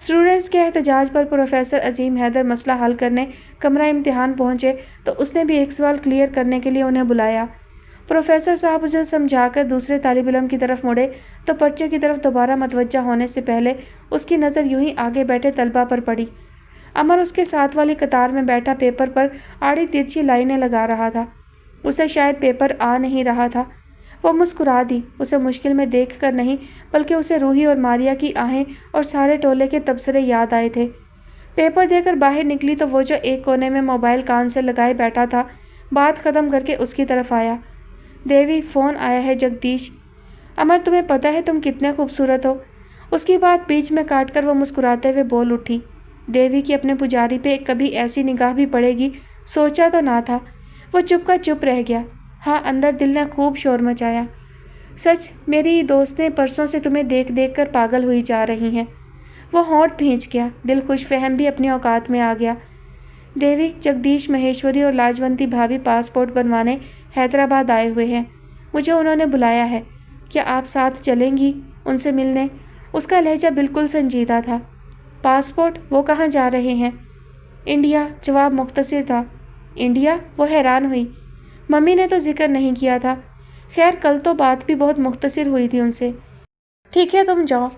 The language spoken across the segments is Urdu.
اسٹوڈنٹس کے احتجاج پر پروفیسر عظیم حیدر مسئلہ حل کرنے کمرہ امتحان پہنچے تو اس نے بھی ایک سوال کلیئر کرنے کے لیے انہیں بلایا۔ پروفیسر صاحب اسے سمجھا کر دوسرے طالب علم کی طرف مڑے تو پرچے کی طرف دوبارہ متوجہ ہونے سے پہلے اس کی نظر یوں ہی آگے بیٹھے طلبہ پر پڑی۔ امر اس کے ساتھ والی قطار میں بیٹھا پیپر پر آڑی ترچھی لائنیں لگا رہا تھا۔ اسے شاید پیپر آ نہیں رہا تھا۔ وہ مسکرا دی، اسے مشکل میں دیکھ کر نہیں بلکہ اسے روحی اور ماریا کی آہیں اور سارے ٹولے کے تبصرے یاد آئے تھے۔ پیپر دے کر باہر نکلی تو وہ جو ایک کونے میں موبائل کان سے لگائے بیٹھا تھا بات ختم کر کے اس کی طرف آیا۔ دیوی، فون آیا ہے جگدیش۔ امر، تمہیں پتہ ہے تم کتنے خوبصورت ہو؟ اس کی بات بیچ میں کاٹ کر وہ مسکراتے ہوئے بول اٹھی۔ دیوی کی اپنے پجاری پہ کبھی ایسی نگاہ بھی پڑے گی سوچا تو نہ تھا۔ وہ چپ کا چپ رہ گیا۔ ہاں، اندر دل نے خوب شور مچایا۔ سچ، میری دوستیں پرسوں سے تمہیں دیکھ دیکھ کر پاگل ہوئی جا رہی ہیں۔ وہ ہونٹ بھینچ گیا، دل خوش فہم بھی اپنی اوقات میں آ گیا۔ دیوی، جگدیش مہیشوری اور لاجونتی بھابھی پاسپورٹ بنوانے حیدرآباد آئے ہوئے ہیں۔ مجھے انہوں نے بلایا ہے۔ کیا آپ ساتھ چلیں گی ان سے ملنے؟ اس کا لہجہ بالکل سنجیدہ تھا۔ پاسپورٹ؟ وہ کہاں جا رہے ہیں؟ انڈیا، جواب مختصر تھا۔ انڈیا؟ وہ حیران ہوئی۔ ممی نے تو ذکر نہیں کیا تھا۔ خیر، کل تو بات بھی بہت مختصر ہوئی تھی ان سے۔ ٹھیک ہے، تم جاؤ،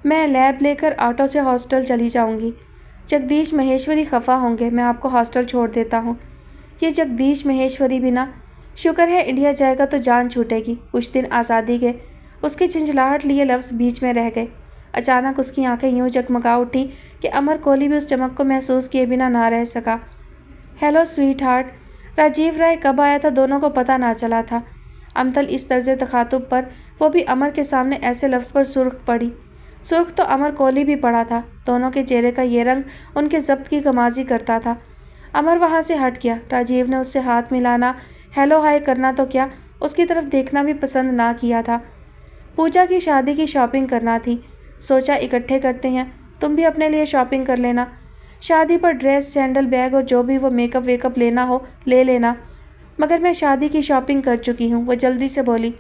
میں لیب لے کر آٹو سے ہاسٹل چلی جاؤں گی۔ جگدیش مہیشوری خفا ہوں گے، میں آپ کو ہاسٹل چھوڑ دیتا ہوں۔ یہ جگدیش مہیشوری بھی نا، شکر ہے انڈیا جائے گا تو جان چھوٹے گی۔ کچھ دن آزادی کے۔ اس کی جھنجھلاہٹ لیے لفظ بیچ میں رہ گئے۔ اچانک اس کی آنکھیں یوں جگمگا اٹھیں کہ امر کوہلی بھی اس چمک کو محسوس کیے بنا نہ رہ سکا۔ ہیلو سویٹ ہارٹ، راجیو رائے کب آیا تھا دونوں کو پتہ نہ چلا تھا۔ امتل اس طرز تخاطب پر وہ بھی امر کے سامنے ایسے لفظ پر سرخ پڑی۔ سرخ تو امر کوہلی بھی پڑا تھا۔ دونوں کے چہرے کا یہ رنگ ان کے ضبط کی غمازی کرتا تھا۔ امر وہاں سے ہٹ گیا۔ راجیو نے اس سے ہاتھ ملانا، ہیلو ہائے کرنا تو کیا، اس کی طرف دیکھنا بھی پسند نہ کیا تھا۔ پوجا کی شادی کی شاپنگ کرنا تھی، سوچا اکٹھے کرتے ہیں، تم بھی اپنے لیے شاپنگ کر لینا۔ شادی پر ڈریس، سینڈل، بیگ اور جو بھی وہ میک اپ ویک اپ لینا ہو لے لینا۔ مگر میں شادی کی شاپنگ کر چکی ہوں، وہ جلدی سے بولی۔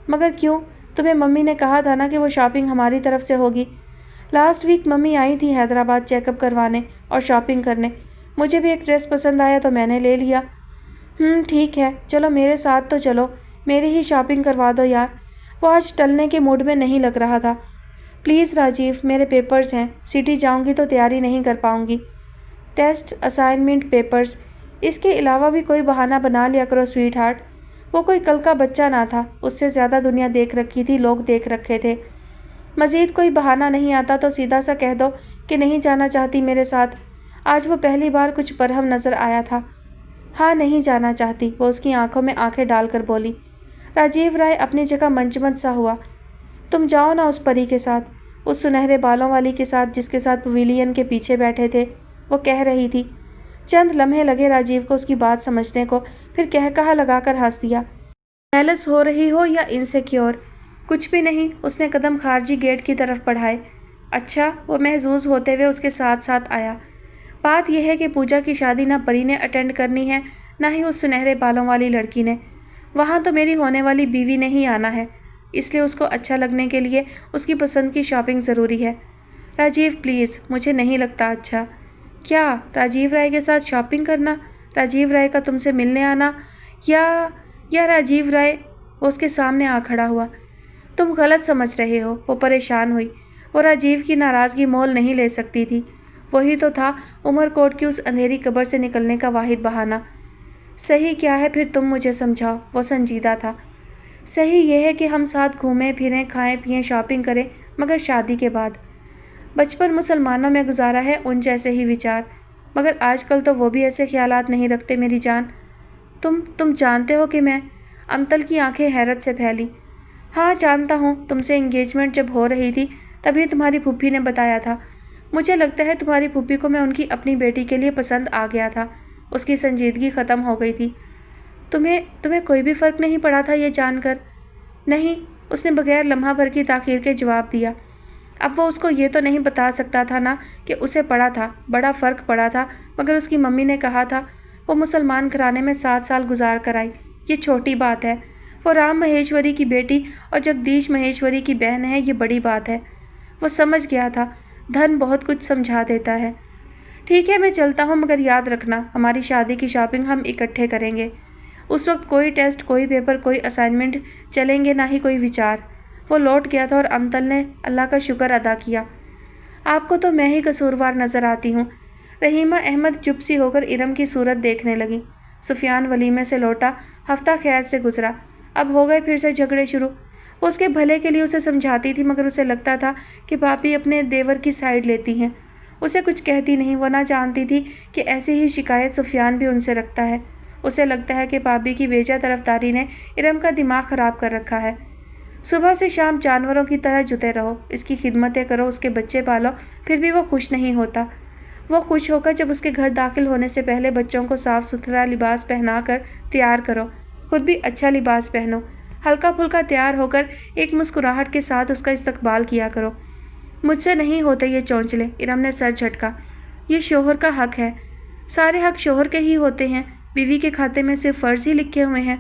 مگر کیوں؟ تمہیں ممی نے کہا تھا نا کہ وہ شاپنگ ہماری طرف سے ہوگی۔ لاسٹ ویک ممی آئی تھی حیدرآباد چیک اپ کروانے اور شاپنگ کرنے۔ مجھے بھی ایک ڈریس پسند آیا تو میں نے لے لیا۔ ٹھیک ہے، چلو میرے ساتھ تو چلو، میری ہی شاپنگ کروا دو یار۔ وہ آج ٹلنے کے موڈ میں نہیں لگ رہا تھا۔ پلیز راجیو، میرے پیپرز ہیں، سٹی جاؤں گی تو تیاری نہیں کر پاؤں گی۔ ٹیسٹ، اسائنمنٹ، پیپرز، اس کے علاوہ بھی کوئی بہانہ بنا لیا کرو سویٹ ہارٹ۔ وہ کوئی کل کا بچہ نہ تھا، اس سے زیادہ دنیا دیکھ رکھی تھی، لوگ دیکھ رکھے تھے۔ مزید کوئی بہانہ نہیں آتا تو سیدھا سا کہہ دو کہ نہیں جانا چاہتی میرے ساتھ۔ آج وہ پہلی بار کچھ برہم نظر آیا تھا۔ ہاں، نہیں جانا چاہتی، وہ اس کی آنکھوں میں آنکھیں ڈال کر بولی۔ راجیو رائے اپنی جگہ منجمد سا ہوا۔ تم جاؤ نا اس پری کے ساتھ، اس سنہرے بالوں والی کے ساتھ جس کے ساتھ پویلین کے پیچھے بیٹھے تھے، وہ کہہ رہی تھی۔ چند لمحے لگے راجیو کو اس کی بات سمجھنے کو، پھر کہا لگا کر ہنس دیا۔ جیلس ہو رہی ہو یا انسیکیور؟ کچھ بھی نہیں، اس نے قدم خارجی گیٹ کی طرف بڑھائے۔ اچھا، وہ محظوظ ہوتے ہوئے اس کے ساتھ ساتھ آیا۔ بات یہ ہے کہ پوجا کی شادی نہ پری نے اٹینڈ کرنی ہے نہ ہی اس سنہرے بالوں والی لڑکی نے۔ وہاں تو میری ہونے والی بیوی نے ہی آنا ہے، اس لیے اس کو اچھا لگنے کے لیے اس کی پسند کی شاپنگ ضروری ہے۔ راجیو پلیز، مجھے نہیں لگتا اچھا۔ کیا؟ راجیو رائے کے ساتھ شاپنگ کرنا؟ راجیو رائے کا تم سے ملنے آنا؟ یا راجیو رائے؟ وہ اس کے سامنے آ کھڑا ہوا۔ تم غلط سمجھ رہے ہو، وہ پریشان ہوئی۔ وہ راجیو کی ناراضگی مول نہیں لے سکتی تھی، وہی تو تھا عمر کوٹ کی اس اندھیری قبر سے نکلنے کا واحد بہانہ۔ صحیح کیا ہے پھر تم مجھے سمجھاؤ، وہ سنجیدہ تھا۔ صحیح یہ ہے کہ ہم ساتھ گھومیں پھریں، کھائیں پئیں، شاپنگ کریں، مگر شادی کے بعد۔ بچپن مسلمانوں میں گزارا ہے ان جیسے ہی وچار، مگر آج کل تو وہ بھی ایسے خیالات نہیں رکھتے میری جان۔ تم جانتے ہو کہ میں؟ امتل کی آنکھیں حیرت سے پھیلی۔ ہاں جانتا ہوں، تم سے انگیجمنٹ جب ہو رہی تھی تبھی تمہاری پھوپھی نے بتایا تھا۔ مجھے لگتا ہے تمہاری پھوپھی کو میں ان کی اپنی بیٹی کے لیے پسند آ گیا تھا۔ اس کی سنجیدگی ختم ہو گئی تھی۔ تمہیں کوئی بھی فرق نہیں پڑا تھا یہ جان کر؟ نہیں، اس نے بغیر لمحہ بھر کی تاخیر کے جواب دیا۔ اب وہ اس کو یہ تو نہیں بتا سکتا تھا نا کہ اسے پڑا تھا، بڑا فرق پڑا تھا، مگر اس کی ممی نے کہا تھا۔ وہ مسلمان گھرانے میں 7 سال گزار کر آئی، یہ چھوٹی بات ہے۔ وہ رام مہیشوری کی بیٹی اور جگدیش مہیشوری کی بہن ہے، یہ بڑی بات ہے۔ وہ سمجھ گیا تھا، دھن بہت کچھ سمجھا دیتا ہے۔ ٹھیک ہے میں چلتا ہوں، مگر یاد رکھنا ہماری شادی کی شاپنگ ہم اکٹھے کریں گے۔ اس وقت کوئی ٹیسٹ، کوئی پیپر، کوئی اسائنمنٹ چلیں گے، نہ ہی کوئی وچار۔ وہ لوٹ گیا تھا اور امتل نے اللہ کا شکر ادا کیا۔ آپ کو تو میں ہی قصوروار نظر آتی ہوں۔ رحیمہ احمد چپ سی ہو کر ارم کی صورت دیکھنے لگی۔ سفیان ولیمے سے لوٹا، ہفتہ خیر سے گزرا۔ اب ہو گئے پھر سے جھگڑے شروع۔ وہ اس کے بھلے کے لیے اسے سمجھاتی تھی، مگر اسے لگتا تھا کہ بھابھی اپنے دیور کی سائیڈ لیتی ہیں۔ اسے کچھ کہتی نہیں، وہ نہ جانتی تھی کہ ایسی ہی شکایت سفیان بھی ان سے رکھتا ہے۔ اسے لگتا ہے کہ بھابھی کی بیجا طرفداری نے ارم کا دماغ خراب کر رکھا ہے۔ صبح سے شام جانوروں کی طرح جتے رہو، اس کی خدمتیں کرو، اس کے بچے پالو، پھر بھی وہ خوش نہیں ہوتا۔ وہ خوش ہوگا جب اس کے گھر داخل ہونے سے پہلے بچوں کو صاف ستھرا لباس پہنا کر تیار کرو، خود بھی اچھا لباس پہنو، ہلکا پھلکا تیار ہو کر ایک مسکراہٹ کے ساتھ اس کا استقبال کیا کرو۔ مجھ سے نہیں ہوتے یہ چونچلے، ارم نے سر جھٹکا۔ یہ شوہر کا حق ہے، سارے حق شوہر کے ہی ہوتے ہیں، بیوی کے کھاتے میں صرف فرض ہی لکھے ہوئے ہیں۔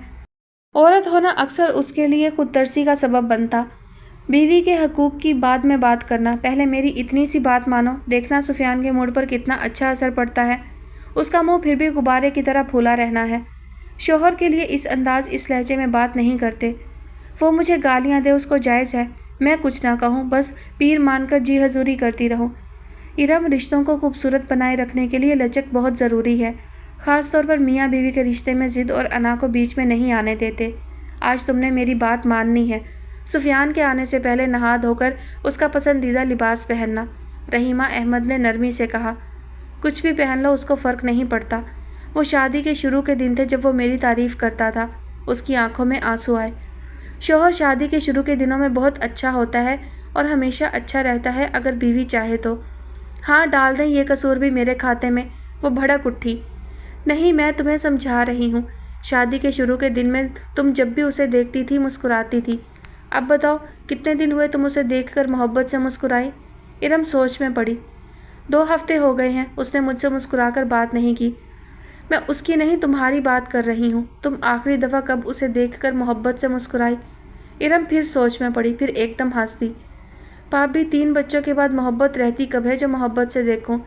عورت ہونا اکثر اس کے لیے خود ترسی کا سبب بنتا۔ بیوی کے حقوق کی بعد میں بات کرنا، پہلے میری اتنی سی بات مانو۔ دیکھنا سفیان کے موڈ پر کتنا اچھا اثر پڑتا ہے، اس کا منہ پھر بھی غبارے کی طرح پھولا رہنا ہے۔ شوہر کے لیے اس انداز، اس لہجے میں بات نہیں کرتے۔ وہ مجھے گالیاں دے، اس کو جائز ہے، میں کچھ نہ کہوں، بس پیر مان کر جی حضوری کرتی رہوں۔ ارم، رشتوں کو خوبصورت بنائے رکھنے کے لیے لچک بہت ضروری ہے، خاص طور پر میاں بیوی کے رشتے میں ضد اور انا کو بیچ میں نہیں آنے دیتے۔ آج تم نے میری بات ماننی ہے۔ سفیان کے آنے سے پہلے نہا دھو کر اس کا پسندیدہ لباس پہننا، رحیمہ احمد نے نرمی سے کہا۔ کچھ بھی پہن لو، اس کو فرق نہیں پڑتا۔ وہ شادی کے شروع کے دن تھے جب وہ میری تعریف کرتا تھا۔ اس کی آنکھوں میں آنسو آئے۔ شوہر شادی کے شروع کے دنوں میں بہت اچھا ہوتا ہے اور ہمیشہ اچھا رہتا ہے اگر بیوی چاہے تو۔ ہاں ڈال دیں یہ قصور بھی میرے کھاتے میں، وہ بھڑک اٹھی۔ نہیں، میں تمہیں سمجھا رہی ہوں۔ شادی کے شروع کے دن میں تم جب بھی اسے دیکھتی تھی مسکراتی تھی۔ اب بتاؤ کتنے دن ہوئے تم اسے دیکھ کر محبت سے مسکرائی؟ ارم سوچ میں پڑی۔ 2 ہفتے ہو گئے ہیں اس نے مجھ سے مسکرا کر بات نہیں کی۔ میں اس کی نہیں تمہاری بات کر رہی ہوں۔ تم آخری دفعہ کب اسے دیکھ کر محبت سے مسکرائی؟ ارم پھر سوچ میں پڑی، پھر ایک دم ہنس دی۔ بھابھی 3 بچوں کے بعد محبت رہتی کب ہے جو محبت سے دیکھوں؟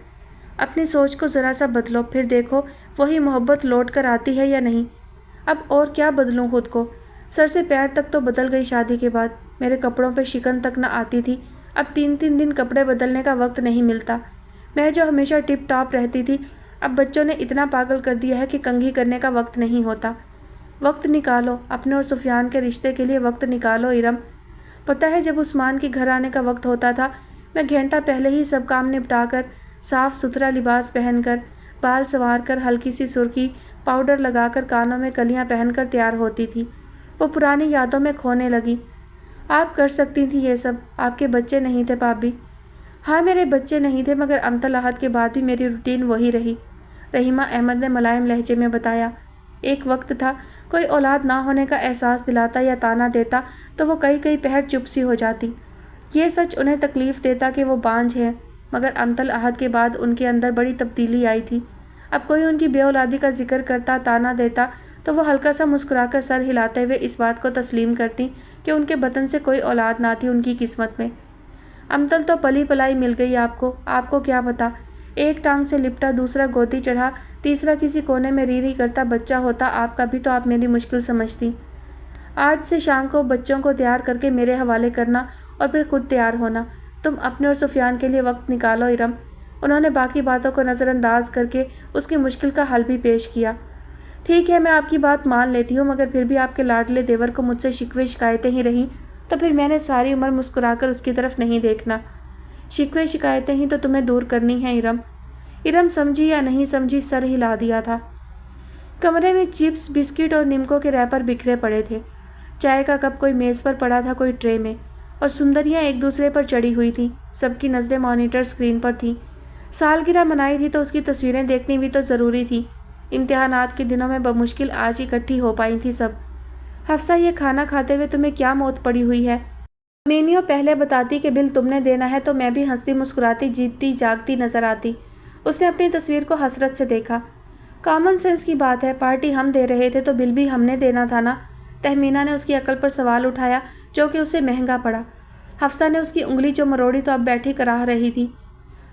اپنی سوچ کو ذرا سا بدلو، پھر دیکھو وہی محبت لوٹ کر آتی ہے یا نہیں۔ اب اور کیا بدلوں خود کو؟ سر سے پیر تک تو بدل گئی شادی کے بعد، میرے کپڑوں پہ شکن تک نہ آتی تھی، اب 3 دن کپڑے بدلنے کا وقت نہیں ملتا۔ میں جو ہمیشہ ٹپ ٹاپ رہتی تھی، اب بچوں نے اتنا پاگل کر دیا ہے کہ کنگھی کرنے کا وقت نہیں ہوتا۔ وقت نکالو، اپنے اور سفیان کے رشتے کے لیے وقت نکالو ارم۔ پتہ ہے جب عثمان کے گھر آنے کا وقت ہوتا تھا، میں گھنٹہ پہلے ہی سب کام نپٹا کر، صاف ستھرا لباس پہن کر، بال سنوار کر، ہلکی سی سرخی پاؤڈر لگا کر، کانوں میں کلیاں پہن کر تیار ہوتی تھی۔ وہ پرانی یادوں میں کھونے لگی۔ آپ کر سکتی تھیں یہ سب، آپ کے بچے نہیں تھے بھابھی۔ ہاں میرے بچے نہیں تھے، مگر امتل احد کے بعد بھی میری روٹین وہی رہی، رحیمہ احمد نے ملائم لہجے میں بتایا۔ ایک وقت تھا، کوئی اولاد نہ ہونے کا احساس دلاتا یا تانا دیتا تو وہ کئی پہر چپ سی ہو جاتی۔ یہ سچ انہیں تکلیف دیتا کہ وہ بانجھ ہیں، مگر امتل احد کے بعد ان کے اندر بڑی تبدیلی آئی تھی۔ اب کوئی ان کی بے اولادی کا ذکر کرتا، تانا دیتا تو وہ ہلکا سا مسکرا کر سر ہلاتے ہوئے اس بات کو تسلیم کرتی کہ ان کے بطن سے کوئی اولاد نہ تھی ان کی قسمت میں۔ امتل تو پلی پلائی مل گئی آپ کو کیا پتا، ایک ٹانگ سے لپٹا، دوسرا گودی چڑھا، تیسرا کسی کونے میں ری کرتا بچہ ہوتا آپ کا بھی تو آپ میری مشکل سمجھتی۔ آج سے شام کو بچوں کو تیار کر کے میرے حوالے کرنا اور پھر خود تیار ہونا۔ تم اپنے اور سفیان کے لیے وقت نکالو ارم۔ انہوں نے باقی باتوں کو نظر انداز کر کے اس کی مشکل کا حل بھی پیش کیا۔ ٹھیک ہے میں آپ کی بات مان لیتی ہوں، مگر پھر بھی آپ کے لاڈلے دیور کو مجھ سے شکوے شکایتیں ہی رہیں تو پھر میں نے ساری عمر مسکرا کر اس کی طرف نہیں دیکھنا۔ شکوے شکایتیں ہی تو تمہیں دور کرنی ہیں ارم۔ ارم سمجھی یا نہیں سمجھی، سر ہلا دیا تھا۔ کمرے میں چپس، بسکٹ اور نمکوں کے ریپر بکھرے پڑے تھے۔ چائے کا کپ کوئی میز پر پڑا تھا، کوئی ٹرے میں، اور سندریاں ایک دوسرے پر چڑھی ہوئی تھیں۔ سب کی نظریں مانیٹر اسکرین پر تھیں۔ سالگرہ منائی تھی تو اس کی تصویریں دیکھنی بھی تو ضروری تھی۔ امتحانات کے دنوں میں بمشکل آج اکٹھی ہو پائی تھیں سب۔ حفصہ یہ کھانا کھاتے ہوئے تمہیں کیا موت پڑی ہوئی ہے؟ مینیو پہلے بتاتی کہ بل تم نے دینا ہے تو میں بھی ہنستی مسکراتی جیتتی جاگتی نظر آتی۔ اس نے اپنی تصویر کو حسرت سے دیکھا۔ کامن سینس کی بات ہے، پارٹی ہم دے رہے تھے تو بل بھی ہم نے دینا تھا نا۔ تہمینہ نے اس کی عقل پر سوال اٹھایا جو کہ اسے مہنگا پڑا۔ حفصہ نے اس کی انگلی جو مروڑی تو اب بیٹھی کراہ رہی تھی۔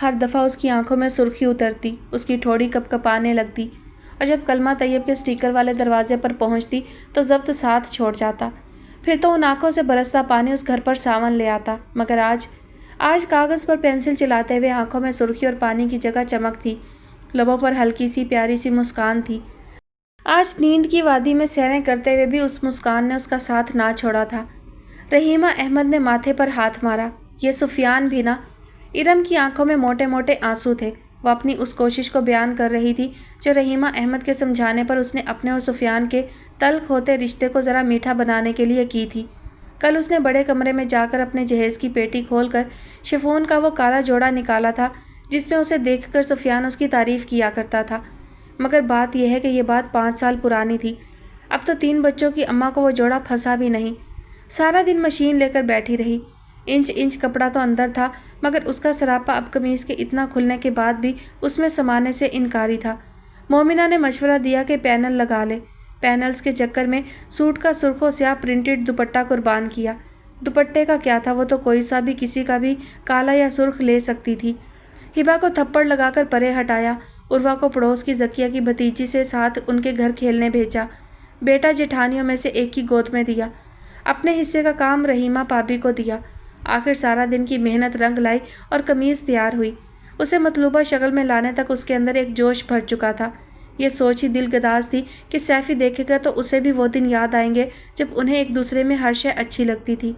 ہر دفعہ اس کی آنکھوں میں سرخی اترتی، اس کی ٹھوڑی کپ کپانے لگتی، اور جب کلمہ طیب کے اسٹیکر والے دروازے پر پہنچتی تو ضبط ساتھ چھوڑ جاتا۔ پھر تو ان آنکھوں سے برستا پانی اس گھر پر ساون لے آتا، مگر آج کاغذ پر پینسل چلاتے ہوئے آنکھوں میں سرخی اور پانی کی جگہ چمک تھی، لبوں پر ہلکی سی پیاری سی مسکان تھی۔ آج نیند کی وادی میں سیریں کرتے ہوئے بھی اس مسکان نے اس کا ساتھ نہ چھوڑا تھا۔ رحیمہ احمد نے ماتھے پر ہاتھ مارا۔ یہ سفیان بھی نا؟ ارم کی آنکھوں میں موٹے موٹے آنسو تھے۔ وہ اپنی اس کوشش کو بیان کر رہی تھی جو رحیمہ احمد کے سمجھانے پر اس نے اپنے اور سفیان کے تلخ ہوتے رشتے کو ذرا میٹھا بنانے کے لیے کی تھی۔ کل اس نے بڑے کمرے میں جا کر اپنے جہیز کی پیٹی کھول کر شفون کا وہ کالا جوڑا نکالا تھا جس میں اسے دیکھ کر سفیان اس کی تعریف کیا کرتا تھا، مگر بات یہ ہے کہ یہ بات 5 سال پرانی تھی۔ اب تو 3 بچوں کی اماں کو وہ جوڑا پھنسا بھی نہیں۔ سارا دن مشین لے کر بیٹھی رہی، انچ کپڑا تو اندر تھا، مگر اس کا سراپا اب قمیص کے اتنا کھلنے کے بعد بھی اس میں سمانے سے انکاری تھا۔ مومنہ نے مشورہ دیا کہ پینل لگا لے۔ پینلز کے چکر میں سوٹ کا سرخ و سیاہ پرنٹڈ دوپٹہ قربان کیا۔ دوپٹے کا کیا تھا، وہ تو کوئی سا بھی کسی کا بھی کالا یا سرخ لے سکتی تھی۔ ہبا کو تھپڑ لگا کر پرے ہٹایا۔ عروہ کو پڑوس کی ذکیہ کی بھتیجی سے ساتھ ان کے گھر کھیلنے بھیجا۔ بیٹا جیٹھانیوں میں سے ایک کی گود میں دیا۔ اپنے حصے کا کام رحیمہ پابی کو دیا۔ آخر سارا دن کی محنت رنگ لائی اور قمیض تیار ہوئی۔ اسے مطلوبہ شکل میں لانے تک اس کے اندر ایک جوش بھر چکا تھا۔ یہ سوچ ہی دل گداز تھی کہ سیفی دیکھے گا تو اسے بھی وہ دن یاد آئیں گے جب انہیں ایک دوسرے میں ہر شے اچھی لگتی تھی۔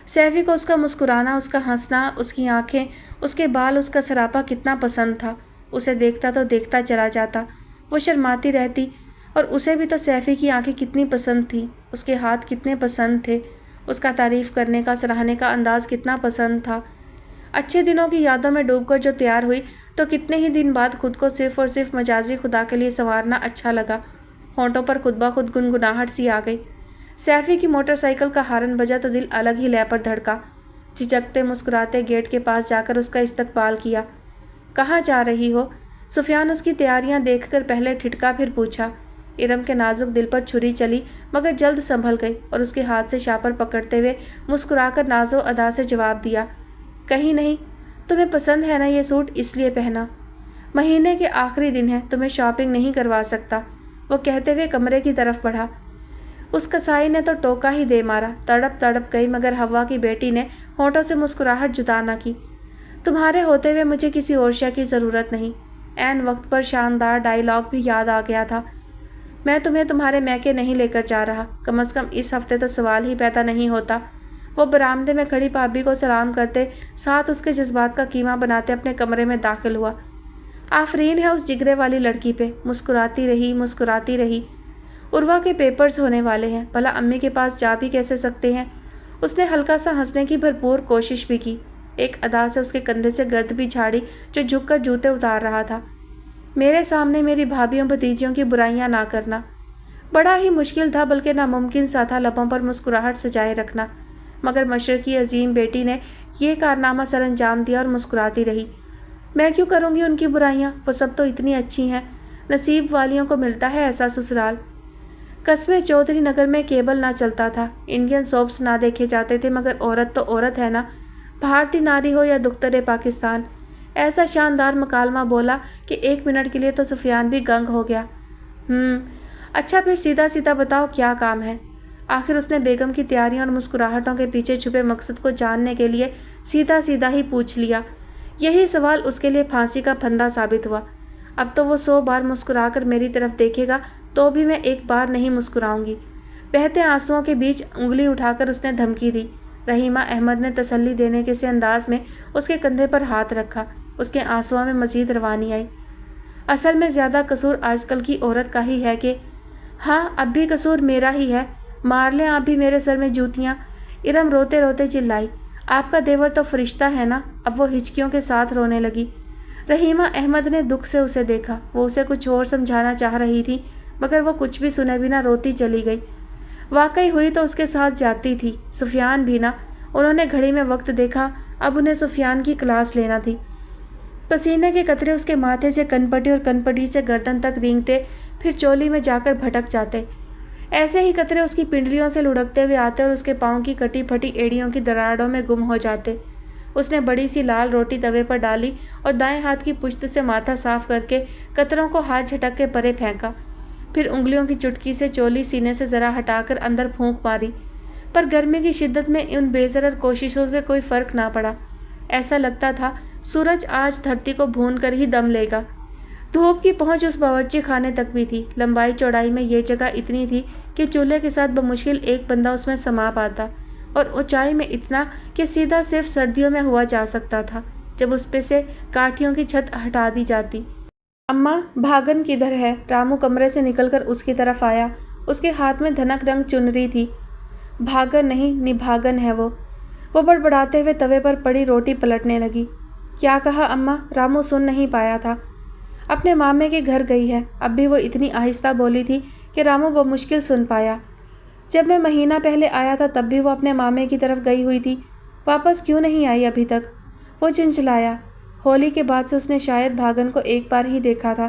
سیفی کو اس کا مسکرانا، اس کا ہنسنا، اس کی آنکھیں، اس کے بال، اس کا سراپا کتنا پسند تھا۔ اسے دیکھتا تو دیکھتا چلا جاتا۔ وہ شرماتی رہتی، اور اسے بھی تو سیفی کی آنکھیں کتنی پسند تھیں، اس کے ہاتھ کتنے پسند تھے، اس کا تعریف کرنے کا، سراہنے کا انداز کتنا پسند تھا۔ اچھے دنوں کی یادوں میں ڈوب کر جو تیار ہوئی تو کتنے ہی دن بعد خود کو صرف اور صرف مجازی خدا کے لیے سنوارنا اچھا لگا۔ ہونٹوں پر خود بخود گنگناہٹ سی آ گئی۔ سیفی کی موٹر سائیکل کا ہارن بجا تو دل الگ ہی لے پر دھڑکا۔ جھجکتے مسکراتے گیٹ کے پاس جا کر اس کا استقبال کیا۔ کہاں جا رہی ہو؟ سفیان اس کی تیاریاں دیکھ کر پہلے ٹھٹکا پھر پوچھا۔ ارم کے نازک دل پر چھری چلی مگر جلد سنبھل گئی اور اس کے ہاتھ سے شاپر پکڑتے ہوئے مسکرا کر ناز و ادا سے جواب دیا، کہیں نہیں، تمہیں پسند ہے نا یہ سوٹ، اس لیے پہنا۔ مہینے کے آخری دن ہے، تمہیں شاپنگ نہیں کروا سکتا، وہ کہتے ہوئے کمرے کی طرف بڑھا۔ اس کسائی نے تو ٹوکا ہی دے مارا، تڑپ تڑپ گئی، مگر حوا کی بیٹی نے ہونٹوں سے مسکراہٹ جدا نہ کی۔ تمہارے ہوتے ہوئے مجھے کسی اور شے کی ضرورت نہیں۔ عین وقت پر شاندار ڈائیلاگ بھی یاد آ گیا تھا۔ میں تمہیں تمہارے میکے نہیں لے کر جا رہا، کم از کم اس ہفتے تو سوال ہی پیدا نہیں ہوتا۔ وہ برآمدے میں کھڑی بھابھی کو سلام کرتے ساتھ اس کے جذبات کا کیما بناتے اپنے کمرے میں داخل ہوا۔ آفرین ہے اس جگرے والی لڑکی پہ، مسکراتی رہی مسکراتی رہی۔ عروہ کے پیپرز ہونے والے ہیں، بھلا امی کے پاس جا بھی کیسے سکتے ہیں؟ اس نے ہلکا سا ہنسنے کی بھرپور کوشش بھی کی، ایک ادا سے اس کے کندھے سے گرد بھی جھاڑی جو جھک کر جوتے اتار رہا تھا۔ میرے سامنے میری بھابھیوں بھتیجیوں کی برائیاں نہ کرنا۔ بڑا ہی مشکل تھا، بلکہ ناممکن سا تھا لبوں پر مسکراہٹ سجائے رکھنا، مگر مشرقی عظیم بیٹی نے یہ کارنامہ سر انجام دیا اور مسکراتی رہی۔ میں کیوں کروں گی ان کی برائیاں؟ وہ سب تو اتنی اچھی ہیں، نصیب والیوں کو ملتا ہے ایسا سسرال۔ قصبے چودھری نگر میں کیبل نہ چلتا تھا، انڈین سوپس نہ دیکھے جاتے تھے، مگر عورت تو عورت ہے نا، بھارتی ناری ہو یا دختر پاکستان۔ ایسا شاندار مکالمہ بولا کہ 1 منٹ کے لیے تو سفیان بھی گنگ ہو گیا۔ اچھا پھر سیدھا سیدھا بتاؤ کیا کام ہے؟ آخر اس نے بیگم کی تیاریاں اور مسکراہٹوں کے پیچھے چھپے مقصد کو جاننے کے لیے سیدھا سیدھا ہی پوچھ لیا۔ یہی سوال اس کے لیے پھانسی کا پھندا ثابت ہوا۔ اب تو وہ 100 بار مسکرا کر میری طرف دیکھے گا تو بھی میں 1 بار نہیں مسکراؤں گی۔ بہتے آنسوؤں کے بیچ انگلی اٹھا کر اس نے دھمکی دی۔ رحیمہ احمد نے تسلی دینے کے سے انداز میں اس کے کندھے پر ہاتھ رکھا۔ اس کے آنسوؤں میں مزید روانی آئی۔ اصل میں زیادہ قصور آج کل کی عورت کا ہی ہے کہ ہاں اب بھی قصور میرا ہی ہے، مار لیں آپ بھی میرے سر میں جوتیاں۔ ارم روتے روتے چلائی، آپ کا دیور تو فرشتہ ہے نا؟ اب وہ ہچکیوں کے ساتھ رونے لگی۔ رحیمہ احمد نے دکھ سے اسے دیکھا، وہ اسے کچھ اور سمجھانا چاہ رہی تھی مگر وہ کچھ بھی سنے بنا روتی چلی گئی۔ واقعی ہوئی تو اس کے ساتھ زیادتی تھی، سفیان بھی نا۔ انہوں نے گھڑی میں وقت دیکھا، اب انہیں سفیان کی کلاس لینا تھی۔ پسینے کے قطرے اس کے ماتھے سے کنپٹی اور کنپٹی سے گردن تک رینگتے پھر چولی میں جا کر بھٹک جاتے۔ ایسے ہی قطرے اس کی پنڈلیوں سے لڑکتے ہوئے آتے اور اس کے پاؤں کی کٹی پھٹی ایڑیوں کی دراڑوں میں گم ہو جاتے۔ اس نے بڑی سی لال روٹی توے پر ڈالی اور دائیں ہاتھ کی پشت سے ماتھا صاف کر کے قطروں کو ہاتھ جھٹک کے پرے پھینکا، پھر انگلیوں کی چٹکی سے چولی سینے سے ذرا ہٹا کر اندر پھونک ماری، پر گرمی کی شدت میں ان بے ضرر کوششوں سے کوئی فرق نہ پڑا۔ ایسا لگتا تھا سورج آج دھرتی کو بھون کر ہی دم لے گا۔ دھوپ کی پہنچ اس باورچی خانے تک بھی تھی۔ لمبائی چوڑائی میں یہ جگہ اتنی تھی کہ چولہے کے ساتھ بمشکل ایک بندہ اس میں سما پاتا، اور اونچائی میں اتنا کہ سیدھا صرف سردیوں میں ہوا جا سکتا تھا جب اس پہ سے کاٹھیوں کی چھت ہٹا دی جاتی۔ اماں، بھاگن کدھر ہے؟ رامو کمرے سے نکل کر اس کی طرف آیا۔ اس کے ہاتھ میں دھنک رنگ چنری تھی۔ بھاگن نہیں، نبھاگن ہے وہ بڑبڑاتے ہوئے توے پر پڑی روٹی پلٹنے لگی۔ کیا کہا اماں؟ رامو سن نہیں پایا تھا۔ اپنے مامے کے گھر گئی ہے۔ اب بھی وہ اتنی آہستہ بولی تھی کہ رامو بمشکل سن پایا۔ جب میں مہینہ پہلے آیا تھا تب بھی وہ اپنے مامے کی طرف گئی ہوئی تھی، واپس کیوں نہیں آئی ابھی تک؟ وہ چنچلایا۔ ہولی کے بعد سے اس نے شاید بھاگن کو ایک بار ہی دیکھا تھا۔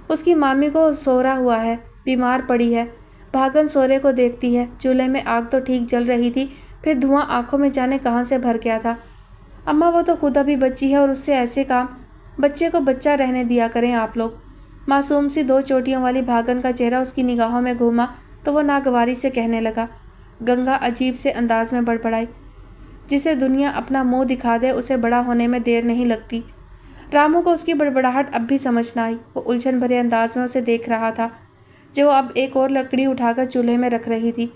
اس کی مامی کو سورا ہوا ہے، بیمار پڑی ہے۔ بھاگن سورے کو دیکھتی ہے۔ چولہے میں آگ تو ٹھیک جل رہی تھی، پھر دھواں آنکھوں میں جانے کہاں سے بھر گیا تھا۔ اماں، وہ تو خود ابھی بچی ہے اور اس سے ایسے کام؟ بچے کو بچہ رہنے دیا کریں آپ لوگ۔ معصوم سی دو چوٹیوں والی بھاگن کا چہرہ اس کی نگاہوں میں گھوما تو وہ ناگواری سے کہنے لگا۔ گنگا عجیب سے انداز میں بڑبڑائی۔ جسے دنیا اپنا منہ دکھا دے اسے بڑا ہونے میں دیر نہیں لگتی۔ رامو کو اس کی بڑبڑاہٹ اب بھی سمجھ نہ آئی۔ وہ الجھن بھرے انداز میں اسے دیکھ رہا تھا جو اب ایک اور لکڑی اٹھا کر چولہے میں رکھ رہی تھی۔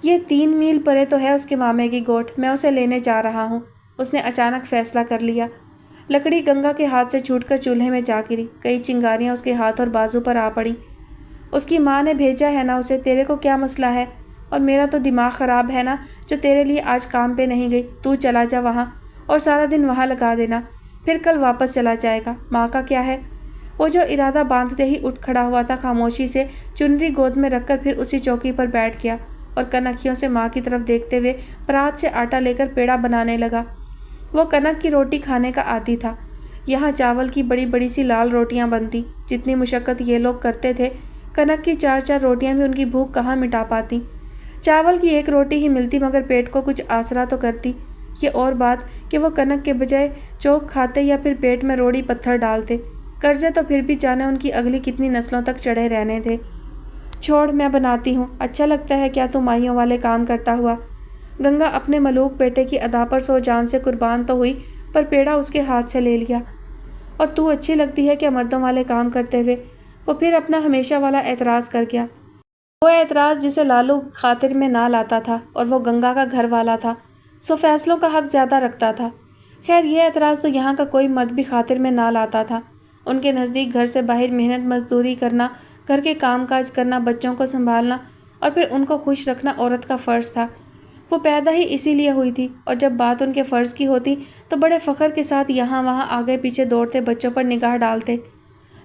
یہ 3 میل پرے تو ہے اس کے مامے کی گوٹھ، میں اسے لینے جا رہا ہوں۔ اس نے اچانک فیصلہ کر لیا۔ لکڑی گنگا کے ہاتھ سے چھوٹ کر چولہے میں جا گری۔ کئی چنگاریاں اس کے ہاتھ اور بازو پر آ پڑیں۔ اس کی ماں نے بھیجا ہے نا اسے، تیرے کو کیا مسئلہ ہے؟ اور میرا تو دماغ خراب ہے نا جو تیرے لیے آج کام پہ نہیں گئی۔ تو چلا جا وہاں اور سارا دن وہاں لگا دینا، پھر کل واپس چلا جائے گا۔ ماں کا کیا ہے؟ وہ جو ارادہ باندھتے ہی اٹھ کھڑا ہوا تھا خاموشی سے چنری گود میں رکھ کر پھر اسی چوکی پر بیٹھ گیا اور کنکھیوں سے ماں کی طرف دیکھتے ہوئے پرات سے آٹا لے کر پیڑا بنانے لگا۔ وہ کنک کی روٹی کھانے کا عادی تھا۔ یہاں چاول کی بڑی بڑی سی لال روٹیاں بنتی۔ جتنی مشقت یہ لوگ کرتے تھے، کنک کی 4 روٹیاں بھی ان کی بھوک کہاں مٹا پاتی۔ چاول کی 1 روٹی ہی ملتی مگر پیٹ کو کچھ آسرا تو کرتی۔ یہ اور بات کہ وہ کنک کے بجائے چوک کھاتے یا پھر پیٹ میں روڑی پتھر ڈالتے۔ قرضے تو پھر بھی جانے ان کی اگلی کتنی نسلوں تک چڑھے رہنے تھے۔ چھوڑ، میں بناتی ہوں۔ اچھا لگتا ہے کیا تو مائیوں والے کام کرتا ہوا؟ گنگا اپنے ملوک بیٹے کی ادا پر 100 جان سے قربان تو ہوئی پر پیڑا اس کے ہاتھ سے لے لیا۔ اور تو اچھی لگتی ہے کیا مردوں والے کام کرتے ہوئے؟ وہ پھر اپنا ہمیشہ والا اعتراض کر گیا۔ وہ اعتراض جسے لالو خاطر میں نہ لاتا تھا اور وہ گنگا کا گھر والا تھا، سو فیصلوں کا حق زیادہ رکھتا تھا۔ خیر یہ اعتراض تو یہاں کا کوئی مرد بھی خاطر میں نہ لاتا تھا۔ ان کے نزدیک گھر سے باہر محنت مزدوری کرنا، گھر کے کام کاج کرنا، بچوں کو سنبھالنا اور پھر ان کو خوش رکھنا عورت کا فرض تھا۔ وہ پیدا ہی اسی لیے ہوئی تھی اور جب بات ان کے فرض کی ہوتی تو بڑے فخر کے ساتھ یہاں وہاں آگے پیچھے دوڑتے بچوں پر نگاہ ڈالتے۔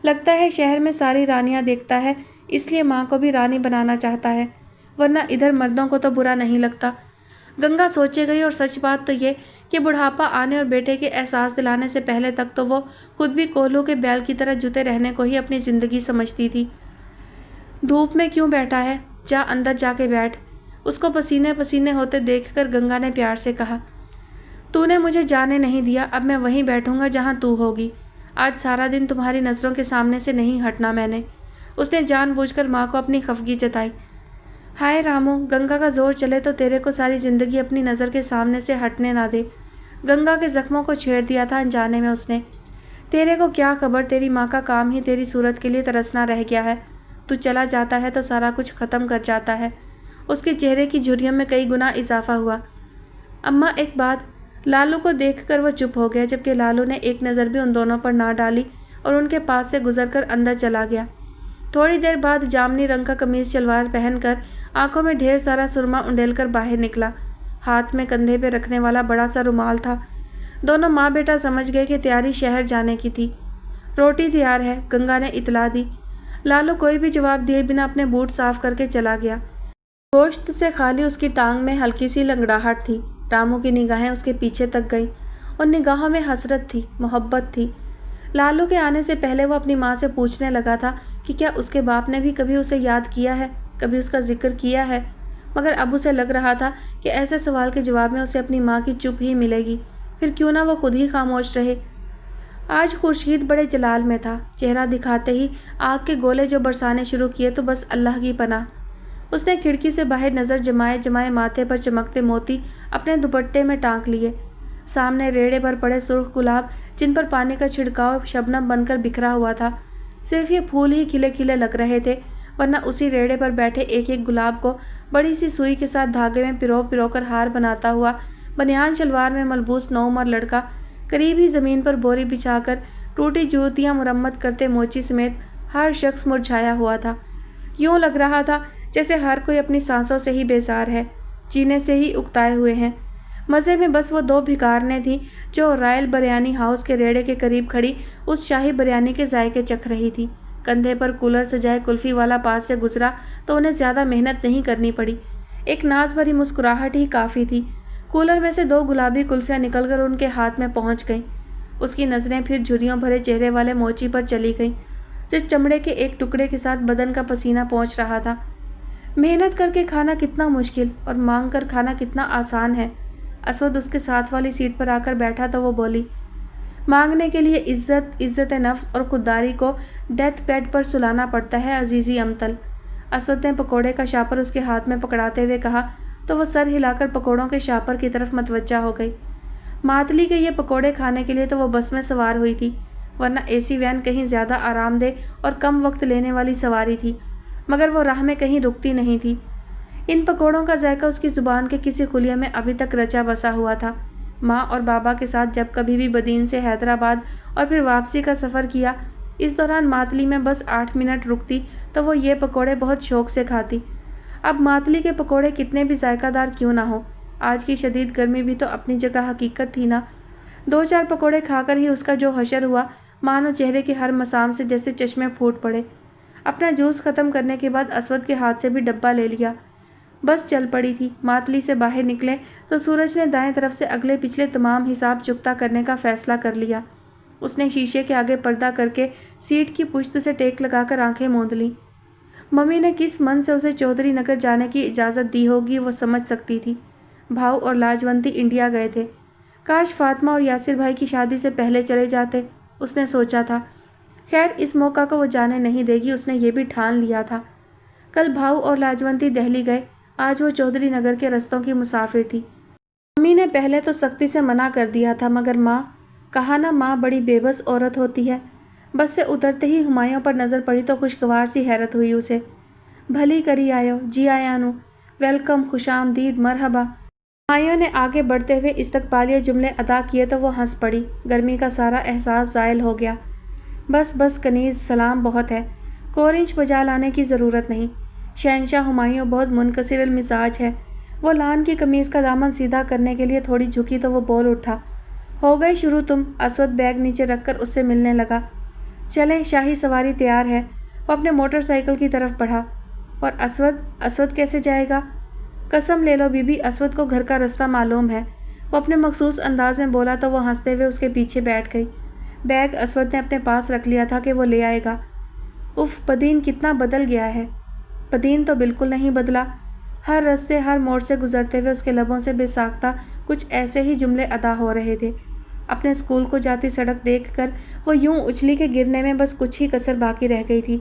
لگتا ہے شہر میں ساری رانیاں دیکھتا ہے اس لیے ماں کو بھی رانی بنانا چاہتا ہے، ورنہ ادھر مردوں کو تو برا نہیں لگتا۔ گنگا سوچے گئی اور سچ بات تو یہ کہ بڑھاپا آنے اور بیٹے کے احساس دلانے سے پہلے تک تو وہ خود بھی کولہوں کے بیل کی طرح جتے رہنے کو ہی اپنی زندگی سمجھتی تھی۔ دھوپ میں کیوں بیٹھا ہے؟ جا اندر جا کے بیٹھ۔ اس کو پسینے پسینے ہوتے دیکھ کر گنگا نے پیار سے کہا۔ تو نے مجھے جانے نہیں دیا، اب میں وہیں بیٹھوں گا جہاں تو ہوگی۔ آج سارا دن تمہاری نظروں کے سامنے سے نہیں ہٹنا میں نے۔ اس نے جان بوجھ کر ماں کو اپنی خفگی جتائی۔ ہائے رامو، گنگا کا زور چلے تو تیرے کو ساری زندگی اپنی نظر کے سامنے سے ہٹنے نہ دے۔ گنگا کے زخموں کو چھیڑ دیا تھا انجانے میں اس نے۔ تیرے کو کیا خبر، تیری ماں کا کام ہی تیری صورت کے لیے ترسنا رہ گیا ہے۔ تو چلا جاتا ہے تو سارا کچھ ختم کر جاتا ہے۔ اس کے چہرے کی جھریوں میں کئی گنا اضافہ ہوا۔ اماں ایک بات۔ لالو کو دیکھ کر وہ چپ ہو گیا جبکہ لالو نے ایک نظر بھی ان دونوں پر نہ ڈالی اور ان کے پاس سے گزر کر اندر چلا گیا۔ تھوڑی دیر بعد جامنی رنگ کا قمیض شلوار پہن کر آنکھوں میں ڈھیر سارا سرما انڈیل کر باہر نکلا۔ ہاتھ میں کندھے پہ رکھنے والا بڑا سا رومال تھا۔ دونوں ماں بیٹا سمجھ گئے کہ تیاری شہر جانے کی تھی۔ روٹی تیار ہے، گنگا نے اطلاع دی۔ لالو کوئی بھی جواب دیے بنا اپنے بوٹ صاف کر کے چلا گیا۔ گوشت سے خالی اس کی ٹانگ میں ہلکی سی لنگڑاہٹ تھی۔ رامو کی نگاہیں اس کے پیچھے تک گئیں۔ ان نگاہوں میں حسرت تھی، محبت تھی۔ لالو کے آنے سے پہلے وہ اپنی ماں سے پوچھنے لگا تھا کہ کیا اس کے باپ نے بھی کبھی اسے یاد کیا ہے، کبھی اس کا ذکر کیا ہے، مگر اب اسے لگ رہا تھا کہ ایسے سوال کے جواب میں اسے اپنی ماں کی چپ ہی ملے گی، پھر کیوں نہ وہ خود ہی خاموش رہے۔ آج خورشید بڑے جلال میں تھا، چہرہ دکھاتے ہی آگ کے گولے جو برسانے شروع کیے تو بس اللہ کی پناہ۔ اس نے کھڑکی سے باہر نظر جمائے جمائے ماتھے پر چمکتے موتی اپنے دوپٹے میں ٹانک لیے۔ سامنے ریڑے پر پڑے سرخ گلاب جن پر پانی کا چھڑکاؤ شبنم بن کر بکھرا ہوا تھا، صرف یہ پھول ہی کھلے کھلے لگ رہے تھے، ورنہ اسی ریڑے پر بیٹھے ایک ایک گلاب کو بڑی سی سوئی کے ساتھ دھاگے میں پرو پرو کر ہار بناتا ہوا بنیان شلوار میں ملبوس نوعمر لڑکا قریب ہی زمین پر بوری بچھا کر ٹوٹی جوتیاں مرمت کرتے موچی سمیت ہر شخص مرجھایا ہوا تھا۔ یوں لگ رہا تھا جیسے ہر کوئی اپنی سانسوں سے ہی بیزار ہے، جینے سے ہی اکتائے ہوئے ہیں۔ مزے میں بس وہ دو بھکارنیں تھیں جو رائل بریانی ہاؤس کے ریڑے کے قریب کھڑی اس شاہی بریانی کے ذائقے چکھ رہی تھی۔ کندھے پر کولر سجائے کلفی والا پاس سے گزرا تو انہیں زیادہ محنت نہیں کرنی پڑی، ایک ناز بھری مسکراہٹ ہی کافی تھی۔ کولر میں سے دو گلابی کلفیاں نکل کر ان کے ہاتھ میں پہنچ گئیں۔ اس کی نظریں پھر جھریوں بھرے چہرے والے موچی پر چلی گئیں جو چمڑے کے ایک ٹکڑے کے ساتھ بدن کا پسینہ پہنچ رہا تھا۔ محنت کر کے کھانا کتنا مشکل اور مانگ کر کھانا کتنا آسان ہے۔ اسود اس کے ساتھ والی سیٹ پر آ کر بیٹھا تو وہ بولی، مانگنے کے لیے عزت نفس اور خودداری کو ڈیتھ بیڈ پر سلانا پڑتا ہے عزیزی امتل۔ اسود نے پکوڑے کا شاپر اس کے ہاتھ میں پکڑاتے ہوئے کہا تو وہ سر ہلا کر پکوڑوں کے شاپر کی طرف متوجہ ہو گئی۔ ماتلی کے یہ پکوڑے کھانے کے لیے تو وہ بس میں سوار ہوئی تھی، ورنہ اے سی وین کہیں زیادہ آرام دہ اور کم وقت لینے والی سواری تھی، مگر وہ راہ میں کہیں رکتی نہیں تھی۔ ان پکوڑوں کا ذائقہ اس کی زبان کے کسی خلیے میں ابھی تک رچا بسا ہوا تھا۔ ماں اور بابا کے ساتھ جب کبھی بھی بدین سے حیدرآباد اور پھر واپسی کا سفر کیا، اس دوران ماتلی میں بس 8 منٹ رکتی تو وہ یہ پکوڑے بہت شوق سے کھاتی۔ اب ماتلی کے پکوڑے کتنے بھی ذائقہ دار کیوں نہ ہو، آج کی شدید گرمی بھی تو اپنی جگہ حقیقت تھی نا۔ 2-4 پکوڑے کھا کر ہی اس کا جو حشر ہوا، مانو چہرے کے ہر مسام سے جیسے چشمے پھوٹ پڑے۔ اپنا جوس ختم کرنے کے بعد اسود کے ہاتھ سے بھی ڈبہ لے لیا۔ بس چل پڑی تھی۔ ماتلی سے باہر نکلے تو سورج نے دائیں طرف سے اگلے پچھلے تمام حساب چکتا کرنے کا فیصلہ کر لیا۔ اس نے شیشے کے آگے پردہ کر کے سیٹ کی پشت سے ٹیک لگا کر آنکھیں موند لیں۔ ممی نے کس من سے اسے چودھری نگر جانے کی اجازت دی ہوگی وہ سمجھ سکتی تھی۔ بھاؤ اور لاجونتی انڈیا گئے تھے، کاش فاطمہ اور یاسر بھائی کی شادی سے پہلے چلے جاتے، اس نے سوچا تھا۔ خیر اس موقع کو وہ جانے نہیں دے گی، اس نے یہ بھی ٹھان لیا تھا۔ کل بھاؤ اور لاجونتی دہلی گئے، آج وہ چودھری نگر کے رستوں کی مسافر تھی۔ ممی نے پہلے تو سختی سے منع کر دیا تھا، مگر ماں، کہا نا ماں بڑی بے بس عورت ہوتی ہے۔ بس سے اترتے ہی ہمایوں پر نظر پڑی تو خوشگوار سی حیرت ہوئی اسے۔ بھلی کری آیو، جی آیا نو، ویلکم، خوش آمدید، مرحبا۔ ہمایوں نے آگے بڑھتے ہوئے استقبالیہ جملے ادا کیے تو وہ ہنس پڑی۔ گرمی کا سارا احساس زائل ہو گیا۔ بس کنیز، سلام بہت ہے، کورنچ بجا لانے کی ضرورت نہیں۔ شہنشاہ ہمایوں بہت منکسر المزاج ہے۔ وہ لان کی قمیض کا دامن سیدھا کرنے کے لیے تھوڑی جھکی تو وہ بول اٹھا، ہو گئی شروع تم؟ اسود بیگ نیچے رکھ کر اس سے ملنے لگا۔ چلیں، شاہی سواری تیار ہے۔ وہ اپنے موٹر سائیکل کی طرف بڑھا۔ اور اسود کیسے جائے گا؟ قسم لے لو بی بی، اسود کو گھر کا رستہ معلوم ہے، وہ اپنے مخصوص انداز میں بولا تو وہ ہنستے ہوئے اس کے پیچھے بیٹھ گئی۔ بیگ اسود نے اپنے پاس رکھ لیا تھا کہ وہ لے آئے گا۔ اف، بدین کتنا بدل گیا ہے۔ بدین تو بالکل نہیں بدلا۔ ہر رستے ہر موڑ سے گزرتے ہوئے اس کے لبوں سے بے ساختہ کچھ ایسے ہی جملے ادا ہو رہے تھے۔ اپنے اسکول کو جاتی سڑک دیکھ کر وہ یوں اچھلی کے گرنے میں بس کچھ ہی کسر باقی رہ گئی تھی۔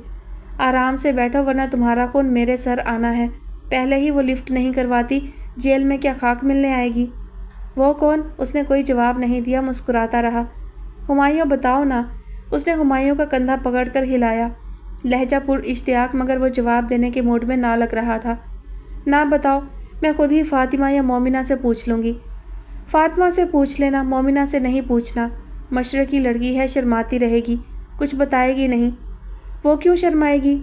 آرام سے بیٹھو ورنہ تمہارا خون میرے سر آنا ہے۔ پہلے ہی وہ لفٹ نہیں کرواتی، جیل میں کیا خاک ملنے آئے گی؟ وہ کون؟ اس نے کوئی جواب نہیں دیا، مسکراتا رہا۔ ہمایوں بتاؤ نا، اس نے ہمایوں کا کندھا پکڑ کر ہلایا، لہجہ پر اشتیاق، مگر وہ جواب دینے کے موڈ میں نہ لگ رہا تھا۔ نہ بتاؤ، میں خود ہی فاطمہ یا مومنہ سے پوچھ لوں گی۔ فاطمہ سے پوچھ لینا، مومنہ سے نہیں پوچھنا، مشرقی لڑکی ہے، شرماتی رہے گی، کچھ بتائے گی نہیں۔ وہ کیوں شرمائے گی؟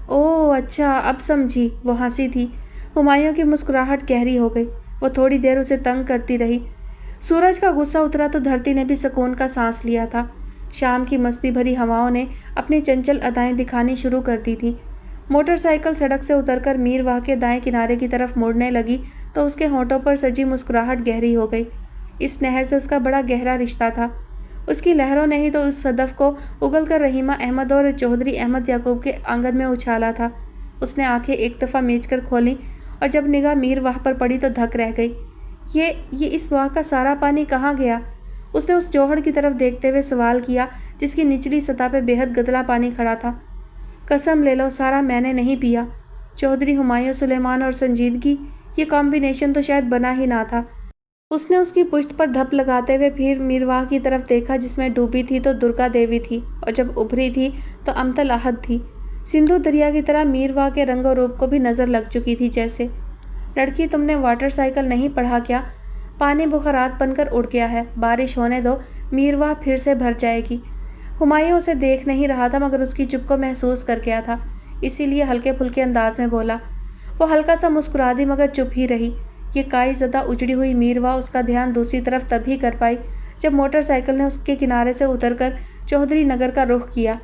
اوہ اچھا، اب سمجھی، وہ ہنسی تھی۔ ہمایوں کی مسکراہٹ گہری ہو گئی۔ وہ تھوڑی دیر اسے تنگ کرتی رہی۔ سورج کا غصہ اترا تو دھرتی نے بھی سکون کا سانس لیا تھا۔ شام کی مستی بھری ہواؤں نے اپنی چنچل ادائیں دکھانی شروع کر دی تھیں۔ موٹر سائیکل سڑک سے اتر کر میر واہ کے دائیں کنارے کی طرف مڑنے لگی تو اس کے ہونٹوں پر سجی مسکراہٹ گہری ہو گئی۔ اس نہر سے اس کا بڑا گہرا رشتہ تھا۔ اس کی لہروں نے ہی تو اس صدف کو اگل کر رحیمہ احمد اور چودھری احمد یعقوب کے آنگن میں اچھالا تھا۔ اس نے آنکھیں ایک دفعہ میچ کر کھولیں اور جب نگاہ میر واہ پر پڑی تو دھک رہ گئی۔ یہ اس واہ کا سارا پانی کہاں گیا؟ اس نے اس جوہر کی طرف دیکھتے ہوئے سوال کیا جس کی نچلی سطح پہ بے حد گدلا پانی کھڑا تھا۔ قسم لے لو سارا میں نے نہیں پیا۔ چودھری ہمایوں سلیمان اور سنجیدگی، یہ کمبینیشن تو شاید بنا ہی نہ تھا۔ اس نے اس کی پشت پر دھپ لگاتے ہوئے پھر میرواہ کی طرف دیکھا جس میں ڈوبی تھی تو درگا دیوی تھی اور جب ابھری تھی تو امتل احد تھی۔ سندھو دریا کی طرح میرواہ کے رنگ و روپ کو بھی نظر لگ چکی تھی جیسے۔ لڑکی تم نے واٹر سائیکل نہیں پڑھا کیا؟ پانی بخارات بن کر اڑ گیا ہے، بارش ہونے دو، میرواہ پھر سے بھر جائے گی۔ ہمایوں اسے دیکھ نہیں رہا تھا مگر اس کی چپ کو محسوس کر گیا تھا، اسی لیے ہلکے پھلکے انداز میں بولا۔ وہ ہلکا سا مسکرا دی مگر چپ ہی رہی۔ یہ کائی زدہ اجڑی ہوئی میرواہ اس کا دھیان دوسری طرف تب ہی کر پائی جب موٹر سائیکل نے اس کے کنارے سے اتر کر چودھری نگر کا رخ کیا۔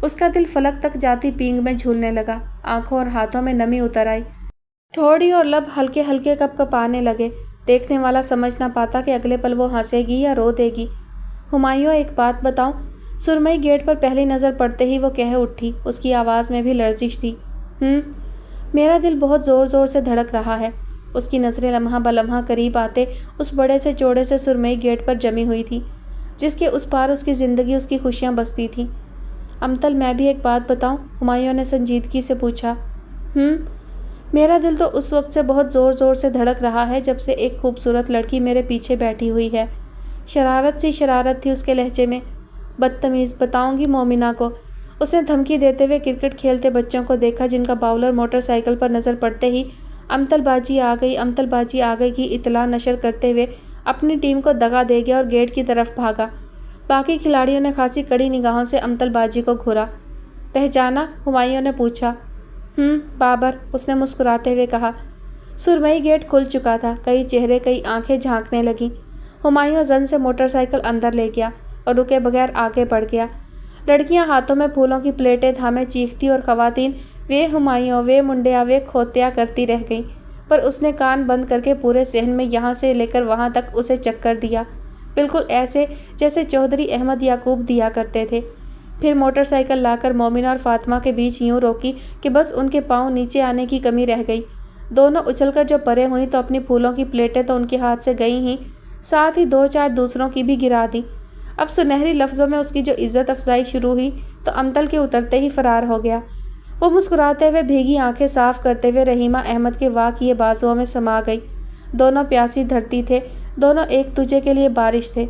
اس کا دل فلک تک جاتی پینگ میں جھولنے لگا، آنکھوں اور ہاتھوں میں نمی اتر آئی، ٹھوڑی اور لب ہلکے ہلکے کپ کپانے لگے۔ دیکھنے والا سمجھ نہ پاتا کہ اگلے پل وہ ہنسے گی یا رو دے گی۔ ہمایوں ایک بات بتاؤں؟ سرمئی گیٹ پر پہلی نظر پڑتے ہی وہ کہہ اٹھی، اس کی آواز میں بھی لرزش تھی۔ میرا دل بہت زور زور سے دھڑک رہا ہے۔ اس کی نظریں لمحہ بلمحہ قریب آتے اس بڑے سے چوڑے سے سرمئی گیٹ پر جمی ہوئی تھی جس کے اس پار اس کی زندگی، اس کی خوشیاں بستی تھیں۔ امتل میں بھی ایک بات بتاؤں؟ ہمایوں نے سنجیدگی سے پوچھا۔ میرا دل تو اس وقت سے بہت زور زور سے دھڑک رہا ہے جب سے ایک خوبصورت لڑکی میرے پیچھے بیٹھی ہوئی ہے۔ شرارت سی شرارت تھی اس کے لہجے میں۔ بدتمیز، بتاؤں گی مومنہ کو۔ اس نے دھمکی دیتے ہوئے کرکٹ کھیلتے بچوں کو دیکھا جن کا باؤلر موٹر سائیکل پر نظر پڑتے ہی امتل باجی آ گئی، امتل باجی آ گئی کی اطلاع نشر کرتے ہوئے اپنی ٹیم کو دغا دے گیا اور گیٹ کی طرف بھاگا۔ باقی کھلاڑیوں نے خاصی کڑی نگاہوں سے امتل باجی کو گھورا۔ پہچانا؟ ہمایوں نے پوچھا۔ بابر، اس نے مسکراتے ہوئے کہا۔ سرمئی گیٹ کھل چکا تھا، کئی چہرے، کئی آنکھیں جھانکنے لگیں۔ ہمایوں زن سے موٹر سائیکل اندر لے گیا اور رکے بغیر آگے بڑھ گیا۔ لڑکیاں ہاتھوں میں پھولوں کی پلیٹیں تھامے چیختی اور خواتین وے ہمایوں، وے منڈیا، وے کھوتیا کرتی رہ گئیں، پر اس نے کان بند کر کے پورے صحن میں یہاں سے لے کر وہاں تک اسے چکر دیا، بالکل ایسے جیسے چودھری احمد یعقوب دیا کرتے تھے۔ پھر موٹر سائیکل لا کر مومنہ اور فاطمہ کے بیچ یوں روکی کہ بس ان کے پاؤں نیچے آنے کی کمی رہ گئی۔ دونوں اچھل کر جو پرے ہوئیں تو اپنی پھولوں کی پلیٹیں تو ان کے ہاتھ سے گئیں ہی، ساتھ ہی دو چار دوسروں کی بھی گرا دیں۔ اب سنہری لفظوں میں اس کی جو عزت افزائی شروع ہوئی تو امتل کے اترتے ہی فرار ہو گیا۔ وہ مسکراتے ہوئے بھیگی آنکھیں صاف کرتے ہوئے رحیمہ احمد کے واہ کیے بازوؤں میں سما گئی۔ دونوں پیاسی دھرتی تھے، دونوں ایک دوجے کے لیے بارش تھے۔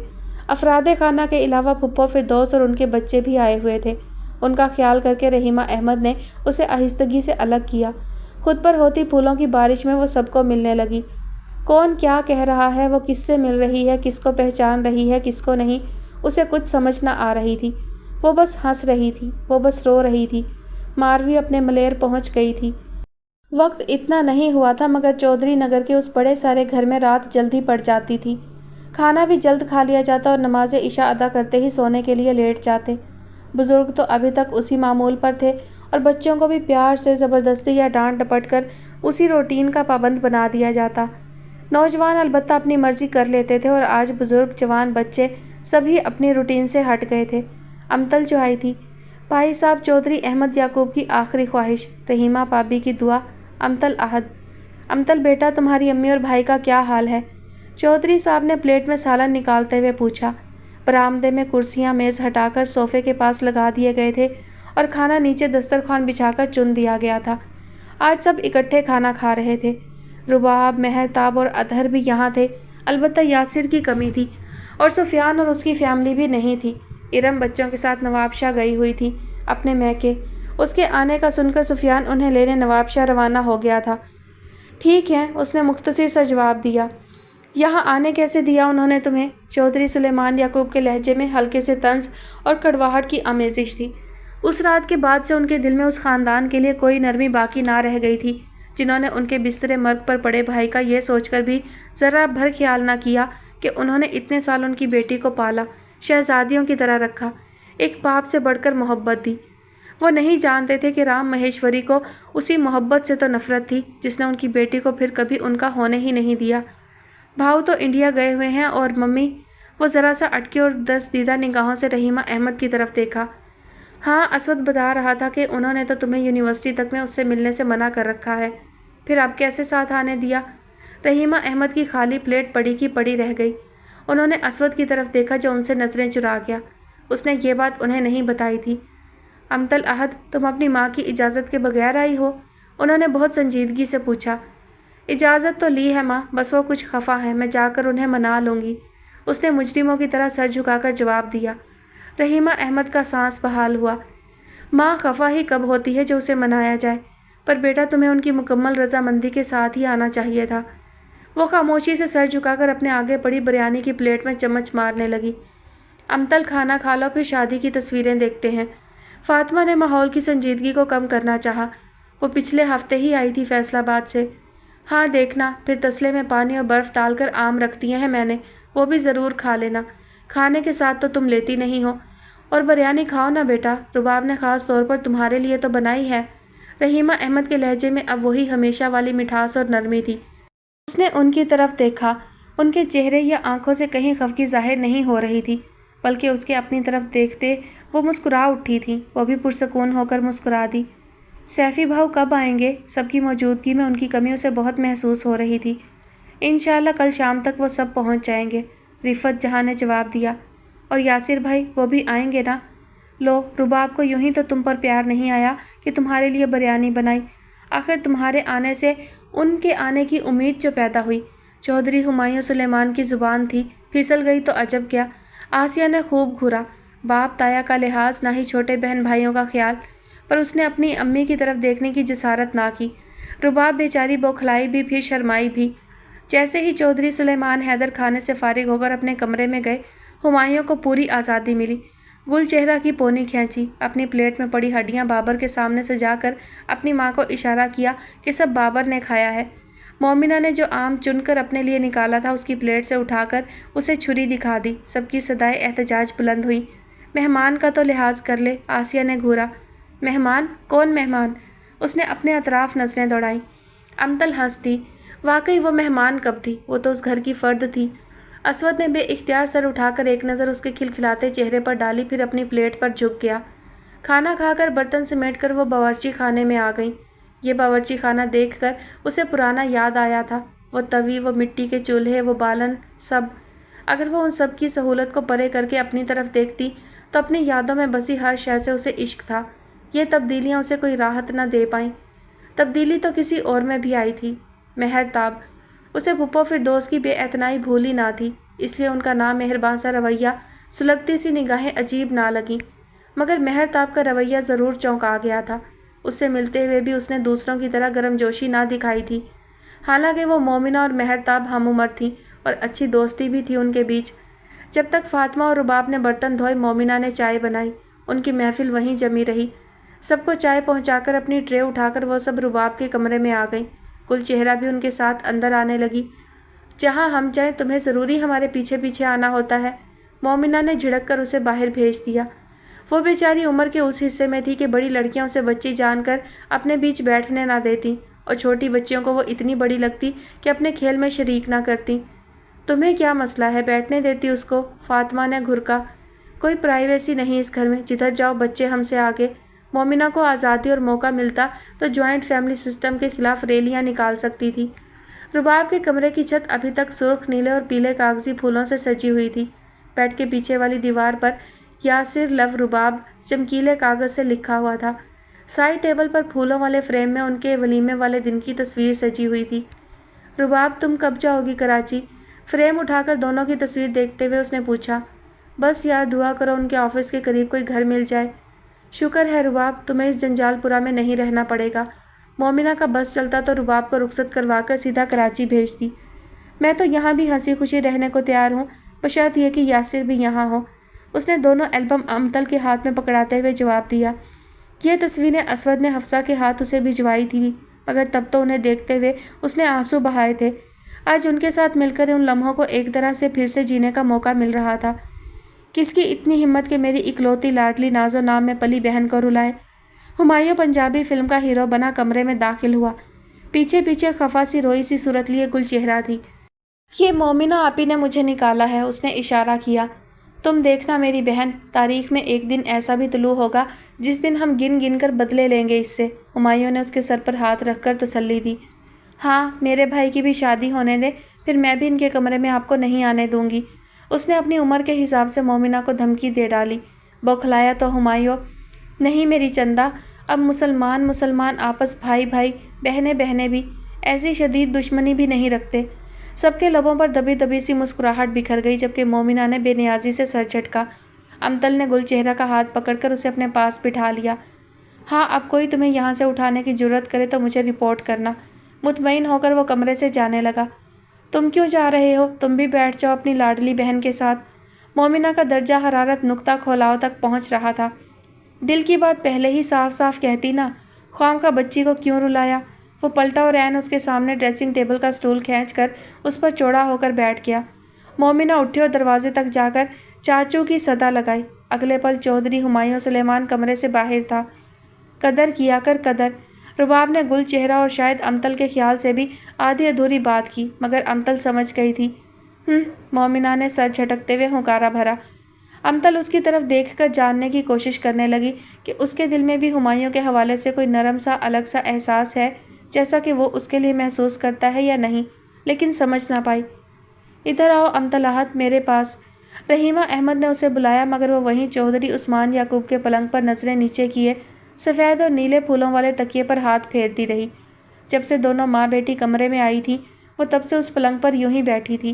افراد خانہ کے علاوہ پھپھو فردوس اور ان کے بچے بھی آئے ہوئے تھے۔ ان کا خیال کر کے رحیمہ احمد نے اسے آہستگی سے الگ کیا۔ خود پر ہوتی پھولوں کی بارش میں وہ سب کو ملنے لگی۔ کون کیا کہہ رہا ہے، وہ کس سے مل رہی ہے، کس کو پہچان رہی ہے، کس کو نہیں، اسے کچھ سمجھ نہ آ رہی تھی۔ وہ بس ہنس رہی تھی، وہ بس رو رہی تھی۔ ماروی اپنے ملیر پہنچ گئی تھی۔ وقت اتنا نہیں ہوا تھا مگر چودھری نگر کے اس بڑے سارے گھر میں رات جلدی پڑ جاتی تھی۔ کھانا بھی جلد کھا لیا جاتا اور نماز عشاء ادا کرتے ہی سونے کے لیے لیٹ جاتے۔ بزرگ تو ابھی تک اسی معمول پر تھے اور بچوں کو بھی پیار سے زبردستی یا ڈانٹ ڈپٹ کر اسی روٹین کا پابند بنا دیا جاتا۔ نوجوان البتہ اپنی مرضی کر لیتے تھے اور آج بزرگ، جوان، بچے سبھی اپنی روٹین سے ہٹ گئے تھے۔ امتل جو آئی تھی، بھائی صاحب چودھری احمد یعقوب کی آخری خواہش، رحیمہ بھابھی کی دعا، امتل احد۔ امتل بیٹا، تمہاری امی اور بھائی کا کیا حال ہے؟ چودھری صاحب نے پلیٹ میں سالن نکالتے ہوئے پوچھا۔ برآمدے میں کرسیاں میز ہٹا کر صوفے کے پاس لگا دیے گئے تھے اور کھانا نیچے دسترخوان بچھا کر چن دیا گیا تھا۔ آج سب اکٹھے کھانا کھا رہے تھے۔ رباب، مہرتاب اور اطہر بھی یہاں تھے، البتہ یاسر کی کمی تھی اور سفیان اور اس کی فیملی بھی نہیں تھی۔ ارم بچوں کے ساتھ نواب شاہ گئی ہوئی تھی اپنے میکے۔ اس کے آنے کا سن کر سفیان انہیں لینے نواب شاہ روانہ ہو گیا تھا۔ ٹھیک ہے، اس نے مختصر سا جواب دیا۔ یہاں آنے کیسے دیا انہوں نے تمہیں؟ چودھری سلیمان یعقوب کے لہجے میں ہلکے سے طنز اور کڑواہٹ کی آمیزش تھی۔ اس رات کے بعد سے ان کے دل میں اس خاندان کے لیے کوئی نرمی باقی نہ رہ گئی تھی، جنہوں نے ان کے بستر مرگ پر پڑے بھائی کا یہ سوچ کر بھی ذرا بھر خیال نہ کیا کہ انہوں نے اتنے سال ان کی بیٹی کو پالا، شہزادیوں کی طرح رکھا، ایک باپ سے بڑھ کر محبت دی۔ وہ نہیں جانتے تھے کہ رام مہیشوری کو اسی محبت سے تو نفرت تھی جس نے ان کی بیٹی کو پھر کبھی ان کا ہونے ہی نہیں دیا۔ بھاؤ تو انڈیا گئے ہوئے ہیں اور ممی؟ وہ ذرا سا اٹکی اور دستیدہ نگاہوں سے رحیمہ احمد کی طرف دیکھا۔ ہاں، اسود بتا رہا تھا کہ انہوں نے تو تمہیں یونیورسٹی تک میں اس سے ملنے سے منع کر رکھا ہے، پھر اب کیسے ساتھ آنے دیا؟ رحیمہ احمد کی خالی پلیٹ پڑی کی پڑی رہ گئی۔ انہوں نے اسود کی طرف دیکھا جو ان سے نظریں چرا گیا۔ اس نے یہ بات انہیں نہیں بتائی تھی۔ امتل احد، تم اپنی ماں کی اجازت کے بغیر آئی ہو؟ انہوں نے بہت سنجیدگی سے پوچھا۔ اجازت تو لی ہے ماں، بس وہ کچھ خفا ہیں، میں جا کر انہیں منا لوں گی، اس نے مجرموں کی طرح سر جھکا کر جواب دیا۔ رحیمہ احمد کا سانس بحال ہوا۔ ماں خفا ہی کب ہوتی ہے جو اسے منایا جائے، پر بیٹا تمہیں ان کی مکمل رضامندی کے ساتھ ہی آنا چاہیے تھا۔ وہ خاموشی سے سر جھکا کر اپنے آگے پڑی بریانی کی پلیٹ میں چمچ مارنے لگی۔ امتل، کھانا کھا لو، پھر شادی کی تصویریں دیکھتے ہیں۔ فاطمہ نے ماحول کی سنجیدگی کو کم کرنا چاہا۔ وہ پچھلے ہفتے ہی آئی تھی فیصل آباد سے۔ ہاں دیکھنا، پھر تسلے میں پانی اور برف ڈال کر آم رکھ دیے ہیں میں نے، وہ بھی ضرور کھا لینا۔ کھانے کے ساتھ تو تم لیتی نہیں ہو، اور بریانی کھاؤ نا بیٹا، رباب نے خاص طور پر تمہارے لیے تو بنائی ہے۔ رحیمہ احمد کے لہجے میں اب وہی ہمیشہ والی مٹھاس اور نرمی تھی۔ اس نے ان کی طرف دیکھا۔ ان کے چہرے یا آنکھوں سے کہیں خفگی ظاہر نہیں ہو رہی تھی، بلکہ اس کے اپنی طرف دیکھتے وہ مسکرا اٹھی تھیں۔ وہ بھی پرسکون ہو کر مسکرا دی۔ سیفی بھاؤ کب آئیں گے؟ سب کی موجودگی میں ان کی کمی اسے بہت محسوس ہو رہی تھی۔ انشاءاللہ کل شام تک وہ سب پہنچ جائیں گے، رفت جہاں نے جواب دیا۔ اور یاسر بھائی، وہ بھی آئیں گے نا؟ لو، رباب کو یوں ہی تو تم پر پیار نہیں آیا کہ تمہارے لیے بریانی بنائی۔ آخر تمہارے آنے سے ان کے آنے کی امید جو پیدا ہوئی۔ چودھری ہمایوں سلیمان کی زبان تھی، پھسل گئی تو عجب کیا۔ آسیہ نے خوب گھورا، باپ تایا کا لحاظ، نہ ہی چھوٹے بہن بھائیوں کا خیال، پر اس نے اپنی امی کی طرف دیکھنے کی جسارت نہ کی۔ رباب بیچاری بوکھلائی بھی، پھر شرمائی بھی۔ جیسے ہی چودھری سلیمان حیدر کھانے سے فارغ ہو کر اپنے کمرے میں گئے، ہمایوں کو پوری آزادی ملی۔ گل چہرہ کی پونی کھینچی، اپنی پلیٹ میں پڑی ہڈیاں بابر کے سامنے سجا کر اپنی ماں کو اشارہ کیا کہ سب بابر نے کھایا ہے۔ مومنہ نے جو آم چن کر اپنے لیے نکالا تھا اس کی پلیٹ سے اٹھا کر اسے چھری دکھا دی۔ سب کی صدائے احتجاج بلند ہوئی۔ مہمان کا تو لحاظ کر لے، آسیہ نے گھورا۔ مہمان؟ کون مہمان؟ اس نے اپنے اطراف نظریں دوڑائیں۔ امتل ہنس دی۔ واقعی وہ مہمان کب تھی؟ وہ تو اس گھر کی فرد تھی۔ اسود نے بے اختیار سر اٹھا کر ایک نظر اس کے کھلکھلاتے چہرے پر ڈالی، پھر اپنی پلیٹ پر جھک گیا۔ کھانا کھا کر برتن سمیٹ کر وہ باورچی خانے میں آ گئیں۔ یہ باورچی خانہ دیکھ کر اسے پرانا یاد آیا تھا، وہ توی، وہ مٹی کے چولہے، وہ بالن، سب۔ اگر وہ ان سب کی سہولت کو پرے کر کے اپنی طرف دیکھتی تو اپنی یادوں میں بسی ہر شے سے اسے عشق تھا۔ یہ تبدیلیاں اسے کوئی راحت نہ دے پائیں۔ تبدیلی تو کسی اور میں بھی آئی تھی، مہرتاب۔ اسے پھپھو فردوس کی بے اعتنائی بھولی نہ تھی، اس لیے ان کا نامہربان سا رویہ، سلگتی سی نگاہیں عجیب نہ لگیں، مگر مہرتاب کا رویہ ضرور چونکا گیا تھا۔ اس سے ملتے ہوئے بھی اس نے دوسروں کی طرح گرم جوشی نہ دکھائی تھی، حالانکہ وہ مومنہ اور مہرتاب ہم عمر تھیں اور اچھی دوستی بھی تھی ان کے بیچ۔ جب تک فاطمہ اور رباب نے برتن دھوئے، مومنہ نے چائے بنائی۔ ان کی محفل وہیں جمی رہی۔ سب کو چائے پہنچا کر اپنی ٹرے اٹھا کر وہ سب رباب کے کمرے میں آ گئیں۔ گل چہرہ بھی ان کے ساتھ اندر آنے لگی۔ جہاں ہم جائیں تمہیں ضروری ہمارے پیچھے پیچھے آنا ہوتا ہے، مومنہ نے جھڑک کر اسے باہر بھیج دیا۔ وہ بیچاری عمر کے اس حصے میں تھی کہ بڑی لڑکیاں اسے بچی جان کر اپنے بیچ بیٹھنے نہ دیتی، اور چھوٹی بچیوں کو وہ اتنی بڑی لگتی کہ اپنے کھیل میں شریک نہ کرتی۔ تمہیں کیا مسئلہ ہے، بیٹھنے دیتی اس کو، فاطمہ نے گھرکا۔ کوئی پرائیویسی نہیں اس گھر میں، جدھر جاؤ بچے ہم سے آگے۔ مومنہ کو آزادی اور موقع ملتا تو جوائنٹ فیملی سسٹم کے خلاف ریلیاں نکال سکتی تھی۔ رباب کے کمرے کی چھت ابھی تک سرخ نیلے اور پیلے کاغذی پھولوں سے سجی ہوئی تھی۔ بیڈ کے پیچھے والی دیوار پر یاسر لو رباب چمکیلے کاغذ سے لکھا ہوا تھا۔ سائڈ ٹیبل پر پھولوں والے فریم میں ان کے ولیمے والے دن کی تصویر سجی ہوئی تھی۔ رباب تم کب جاؤ گی کراچی؟ فریم اٹھا کر دونوں کی تصویر دیکھتے ہوئے اس نے پوچھا۔ بس یار دعا کرو ان کے آفس کے قریب کوئی گھر مل جائے۔ شکر ہے رباب، تمہیں اس جنجال پورا میں نہیں رہنا پڑے گا۔ مومنہ کا بس چلتا تو رباب کو رخصت کروا کر سیدھا کراچی بھیجتی۔ میں تو یہاں بھی ہنسی خوشی رہنے کو تیار ہوں، بشرط یہ کہ یاسر بھی یہاں ہو، اس نے دونوں البم امتل کے ہاتھ میں پکڑاتے ہوئے جواب دیا۔ یہ تصویریں اسود نے حفصہ کے ہاتھ اسے بھجوائی تھی، مگر تب تو انہیں دیکھتے ہوئے اس نے آنسو بہائے تھے۔ آج ان کے ساتھ مل کر ان لمحوں کو ایک طرح سے پھر سے جینے کا موقع مل رہا تھا۔ کس کی اتنی ہمت کہ میری اکلوتی لاڈلی ناز و نام میں پلی بہن کو رلائے؟ ہمایوں پنجابی فلم کا ہیرو بنا کمرے میں داخل ہوا۔ پیچھے پیچھے خفا سی روئی سی صورت لیے گل چہرہ تھی۔ یہ مومنہ آپی نے مجھے نکالا ہے، اس نے اشارہ کیا۔ تم دیکھنا میری بہن، تاریخ میں ایک دن ایسا بھی طلوع ہوگا جس دن ہم گن گن کر بدلے لیں گے اس سے، ہمایوں نے اس کے سر پر ہاتھ رکھ کر تسلی دی۔ ہاں، میرے بھائی کی بھی شادی ہونے دے، پھر میں بھی ان کے کمرے میں آپ کو نہیں آنے دوں گی۔ اس نے اپنی عمر کے حساب سے مومنہ کو دھمکی دے ڈالی۔ بوکھلایا تو ہمایوں، نہیں میری چندہ، اب مسلمان آپس بھائی بہنیں بھی ایسی شدید دشمنی بھی نہیں رکھتے۔ سب کے لبوں پر دبی دبی سی مسکراہٹ بکھر گئی، جبکہ مومنہ نے بے نیازی سے سر جھٹکا۔ امتل نے گل چہرہ کا ہاتھ پکڑ کر اسے اپنے پاس بٹھا لیا۔ ہاں، اب کوئی تمہیں یہاں سے اٹھانے کی جرت کرے تو مجھے رپورٹ کرنا۔ مطمئن ہو کر وہ کمرے سے جانے لگا۔ تم کیوں جا رہے ہو؟ تم بھی بیٹھ جاؤ اپنی لاڈلی بہن کے ساتھ۔ مومنہ کا درجہ حرارت نقطہ کھولاؤ تک پہنچ رہا تھا۔ دل کی بات پہلے ہی صاف صاف کہتی نا، خواہ بچی کو کیوں رلایا؟ وہ پلٹا اور عین اس کے سامنے ڈریسنگ ٹیبل کا سٹول کھینچ کر اس پر چوڑا ہو کر بیٹھ گیا۔ مومنہ اٹھی اور دروازے تک جا کر چاچو کی صدا لگائی۔ اگلے پل چودھری ہمایوں سلیمان کمرے سے باہر تھا۔ قدر کیا کر قدر۔ رباب نے گل چہرہ اور شاید امتل کے خیال سے بھی آدھی ادھوری بات کی، مگر امتل سمجھ گئی تھی۔ مومنہ نے سر جھٹکتے ہوئے ہنکارا بھرا۔ امتل اس کی طرف دیکھ کر جاننے کی کوشش کرنے لگی کہ اس کے دل میں بھی ہمایوں کے حوالے سے کوئی نرم سا الگ سا احساس ہے، جیسا کہ وہ اس کے لیے محسوس کرتا ہے یا نہیں، لیکن سمجھ نہ پائی۔ ادھر آؤ امتل احد، میرے پاس۔ رحیمہ احمد نے اسے بلایا، مگر وہ وہیں چودھری عثمان یعقوب کے پلنگ پر نظریں نیچے کیے سفید اور نیلے پھولوں والے تکیے پر ہاتھ پھیرتی رہی۔ جب سے دونوں ماں بیٹی کمرے میں آئی تھی، وہ تب سے اس پلنگ پر یوں ہی بیٹھی تھی۔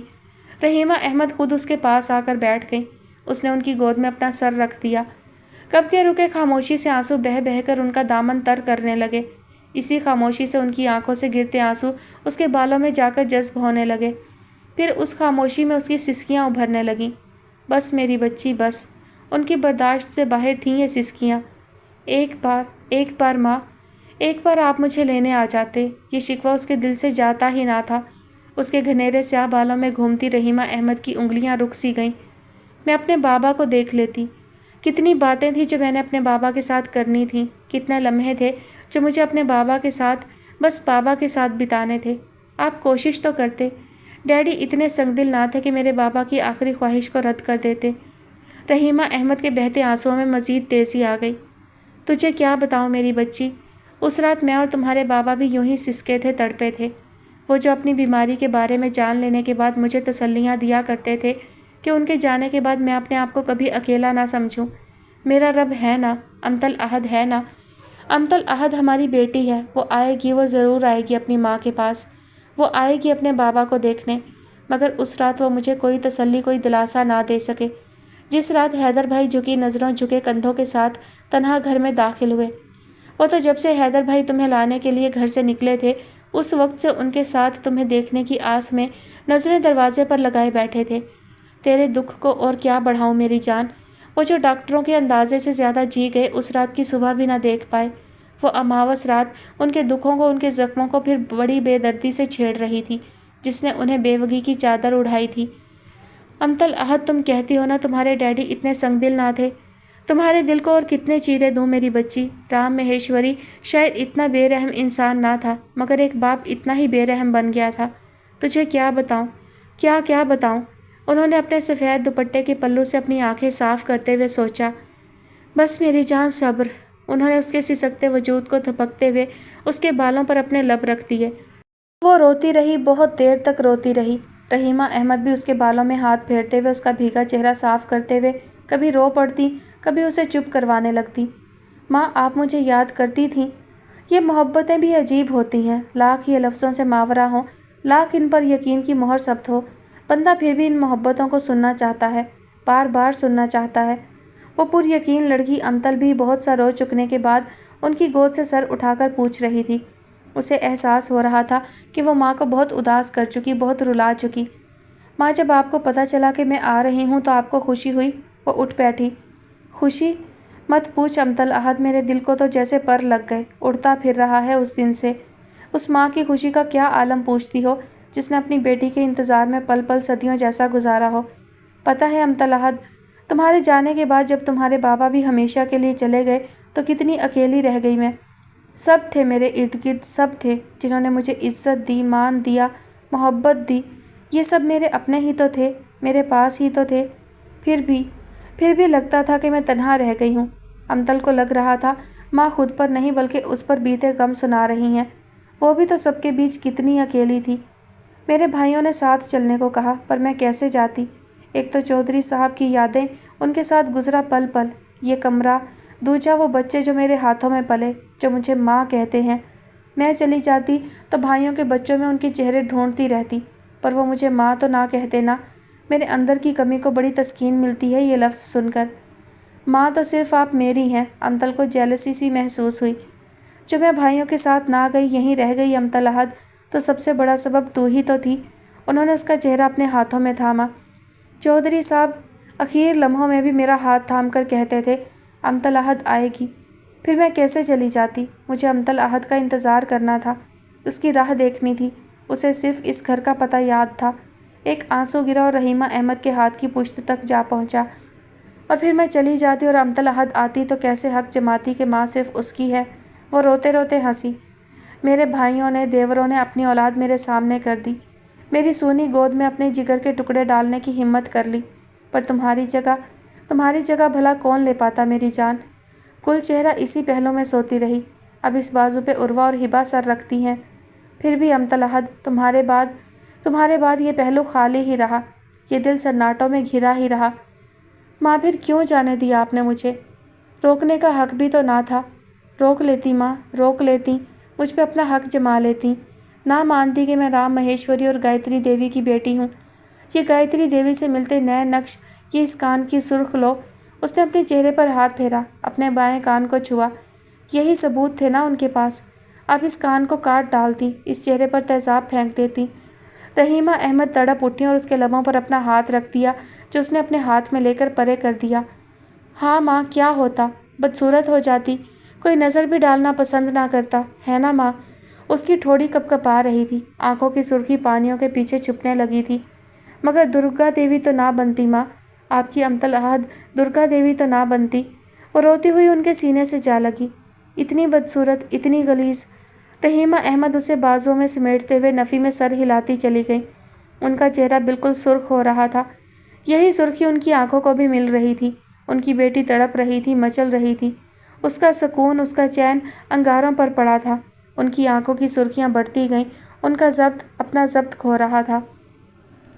رحیمہ احمد خود اس کے پاس آ کر بیٹھ گئی۔ اس نے ان کی گود میں اپنا سر رکھ دیا۔ کب کے رکے خاموشی سے آنسو بہہ بہہ کر ان کا دامن تر کرنے لگے۔ اسی خاموشی سے ان کی آنکھوں سے گرتے آنسو اس کے بالوں میں جا کر جذب ہونے لگے۔ پھر اس خاموشی میں اس کی سسکیاں ابھرنے لگیں۔ بس میری بچی بس۔ ان کی برداشت سے باہر تھیں یہ سسکیاں۔ ایک بار ماں، ایک بار آپ مجھے لینے آ جاتے۔ یہ شکوہ اس کے دل سے جاتا ہی نہ تھا۔ اس کے گھنیرے سیاہ بالوں میں گھومتی رحیمہ احمد کی انگلیاں رک سی گئیں۔ میں اپنے بابا کو دیکھ لیتی۔ کتنی باتیں تھیں جو میں نے اپنے بابا کے ساتھ کرنی تھیں، کتنے لمحے تھے جو مجھے اپنے بابا کے ساتھ، بس بابا کے ساتھ بتانے تھے۔ آپ کوشش تو کرتے۔ ڈیڈی اتنے سنگ دل نہ تھے کہ میرے بابا کی آخری خواہش کو رد کر دیتے۔ رحیمہ احمد کے بہتے آنسوؤں میں مزید تیزی آ گئی۔ تجھے کیا بتاؤں میری بچی، اس رات میں اور تمہارے بابا بھی یوں ہی سسکے تھے، تڑپے تھے۔ وہ جو اپنی بیماری کے بارے میں جان لینے کے بعد مجھے تسلیاں دیا کرتے تھے کہ ان کے جانے کے بعد میں اپنے آپ کو کبھی اکیلا نہ سمجھوں۔ میرا رب ہے نا، امتل احد ہے نا۔ امتل احد ہماری بیٹی ہے، وہ آئے گی، وہ ضرور آئے گی اپنی ماں کے پاس، وہ آئے گی اپنے بابا کو دیکھنے۔ مگر اس رات وہ مجھے کوئی تسلی، کوئی دلاسا نہ دے سکے۔ جس رات حیدر بھائی جھکی نظروں، جھکے کندھوں کے ساتھ تنہا گھر میں داخل ہوئے، وہ تو جب سے حیدر بھائی تمہیں لانے کے لیے گھر سے نکلے تھے، اس وقت سے ان کے ساتھ تمہیں دیکھنے کی آس میں نظریں دروازے پر لگائے بیٹھے تھے۔ تیرے دکھ کو اور کیا بڑھاؤں میری جان۔ وہ جو ڈاکٹروں کے اندازے سے زیادہ جی گئے، اس رات کی صبح بھی نہ دیکھ پائے۔ وہ اماوس رات ان کے دکھوں کو، ان کے زخموں کو پھر بڑی بے دردی سے چھیڑ رہی تھی، جس نے انہیں بے وگی کی چادر اڑھائی تھی۔ امتل احد، تم کہتی ہو نا تمہارے ڈیڈی اتنے سنگ دل نہ تھے، تمہارے دل کو اور کتنے چیرے دوں میری بچی۔ رام مہیشوری شاید اتنا بے رحم انسان نہ تھا، مگر ایک باپ اتنا ہی بے رحم بن گیا تھا۔ تجھے کیا بتاؤں، کیا بتاؤں۔ انہوں نے اپنے سفید دوپٹے کے پلو سے اپنی آنکھیں صاف کرتے ہوئے سوچا۔ بس میری جان صبر۔ انہوں نے اس کے سسکتے وجود کو تھپکتے ہوئے اس کے بالوں پر اپنے لب رکھ دیے۔ وہ روتی رہی، بہت دیر تک روتی رہی۔ رحیمہ احمد بھی اس کے بالوں میں ہاتھ پھیرتے ہوئے اس کا بھیگا چہرہ صاف کرتے ہوئے کبھی رو پڑتی، کبھی اسے چپ کروانے لگتی۔ ماں، آپ مجھے یاد کرتی تھیں؟ یہ محبتیں بھی عجیب ہوتی ہیں، لاکھ یہ لفظوں سے ماورا ہوں، لاکھ ان پر یقین کی مہر ثبت ہو، بندہ پھر بھی ان محبتوں کو سننا چاہتا ہے، بار بار سننا چاہتا ہے۔ وہ پر یقین لڑکی امتل بھی بہت سا رو چکنے کے بعد ان کی گود سے سر اٹھا کر پوچھ رہی تھی۔ اسے احساس ہو رہا تھا کہ وہ ماں کو بہت اداس کر چکی، بہت رلا چکی۔ ماں، جب آپ کو پتہ چلا کہ میں آ رہی ہوں تو آپ کو خوشی ہوئی؟ وہ اٹھ بیٹھی۔ خوشی؟ مت پوچھ امتل احد، میرے دل کو تو جیسے پر لگ گئے، اڑتا پھر رہا ہے اس دن سے۔ اس ماں کی خوشی کا کیا عالم پوچھتی ہو، جس نے اپنی بیٹی کے انتظار میں پل پل صدیوں جیسا گزارا ہو۔ پتہ ہے امتل احد، تمہارے جانے کے بعد جب تمہارے بابا بھی ہمیشہ کے لیے چلے گئے تو کتنی اکیلی رہ گئی میں۔ سب تھے میرے ارد گرد، سب تھے جنہوں نے مجھے عزت دی، مان دیا، محبت دی۔ یہ سب میرے اپنے ہی تو تھے، میرے پاس ہی تو تھے۔ پھر بھی لگتا تھا کہ میں تنہا رہ گئی ہوں۔ امتل کو لگ رہا تھا ماں خود پر نہیں بلکہ اس پر بیتے غم سنا رہی ہیں۔ وہ بھی تو سب کے بیچ کتنی اکیلی تھی۔ میرے بھائیوں نے ساتھ چلنے کو کہا، پر میں کیسے جاتی؟ ایک تو چودھری صاحب کی یادیں، ان کے ساتھ گزرا پل پل، یہ کمرہ، دوجا وہ بچے جو میرے ہاتھوں میں پلے، جو مجھے ماں کہتے ہیں۔ میں چلی جاتی تو بھائیوں کے بچوں میں ان کے چہرے ڈھونڈتی رہتی، پر وہ مجھے ماں تو نہ کہتے نا۔ میرے اندر کی کمی کو بڑی تسکین ملتی ہے یہ لفظ سن کر۔ ماں تو صرف آپ میری ہیں۔ امتل کو جیلسی سی محسوس ہوئی۔ جو میں بھائیوں کے ساتھ نہ گئی، یہیں رہ گئی امتل احد، تو سب سے بڑا سبب تو ہی تو تھی۔ انہوں نے اس کا چہرہ اپنے ہاتھوں میں تھاما۔ چودھری صاحب اخیر لمحوں میں بھی میرا ہاتھ تھام کر کہتے تھے، امتل احد آئے گی۔ پھر میں کیسے چلی جاتی؟ مجھے امتل احد کا انتظار کرنا تھا، اس کی راہ دیکھنی تھی۔ اسے صرف اس گھر کا پتہ یاد تھا۔ ایک آنسو گرا اور رحیمہ احمد کے ہاتھ کی پشت تک جا پہنچا۔ اور پھر میں چلی جاتی اور امتل احد آتی تو کیسے حق جماتی کہ ماں صرف اس کی ہے۔ وہ روتے روتے ہنسی۔ میرے بھائیوں نے، دیوروں نے اپنی اولاد میرے سامنے کر دی۔ میری سونی گود میں اپنے جگر کے ٹکڑے ڈالنے کی ہمت کر لی، پر تمہاری جگہ بھلا کون لے پاتا میری جان؟ کل چہرہ اسی پہلو میں سوتی رہی۔ اب اس بازو پہ عروہ اور ہبا سر رکھتی ہیں۔ پھر بھی امتل احد، تمہارے بعد یہ پہلو خالی ہی رہا، یہ دل سناٹوں میں گھرا ہی رہا۔ ماں پھر کیوں جانے دیا آپ نے مجھے؟ روکنے کا حق بھی تو نہ تھا۔ روک لیتی ماں، روک لیتی، مجھ پہ اپنا حق جما لیتی۔ نہ مانتی کہ میں رام مہیشوری اور گایتری دیوی کی بیٹی ہوں۔ یہ گایتری دیوی سے ملتے نئے نقش، یہ اس کان کی سرخ لو۔ اس نے اپنے چہرے پر ہاتھ پھیرا، اپنے بائیں کان کو چھوا۔ یہی ثبوت تھے نا ان کے پاس۔ اب اس کان کو کاٹ ڈالتی، اس چہرے پر تیزاب پھینک دیتی۔ رحیمہ احمد تڑپ اٹھی اور اس کے لبوں پر اپنا ہاتھ رکھ دیا جو اس نے اپنے ہاتھ میں لے کر پرے کر دیا۔ ہاں ماں، کیا ہوتا؟ بدصورت ہو جاتی، کوئی نظر بھی ڈالنا پسند نہ کرتا، ہے نا ماں؟ اس کی ٹھوڑی کپ کپا رہی تھی، آنکھوں کی سرخی پانیوں کے پیچھے چھپنے لگی تھی۔ مگر درگا دیوی تو نہ بنتی ماں، آپ کی امتل احد درگا دیوی تو نہ بنتی۔ وہ روتی ہوئی ان کے سینے سے جا لگی۔ اتنی بدصورت، اتنی غلیظ۔ رحیمہ احمد اسے بازوؤں میں سمیٹتے ہوئے نفی میں سر ہلاتی چلی گئیں۔ ان کا چہرہ بالکل سرخ ہو رہا تھا۔ یہی سرخی ان کی آنکھوں کو بھی مل رہی تھی۔ ان کی بیٹی تڑپ رہی تھی، مچل رہی تھی۔ اس کا سکون، اس کا چین انگاروں پر پڑا تھا۔ ان کی آنکھوں کی سرخیاں بڑھتی گئیں، ان کا ضبط اپنا ضبط کھو رہا تھا۔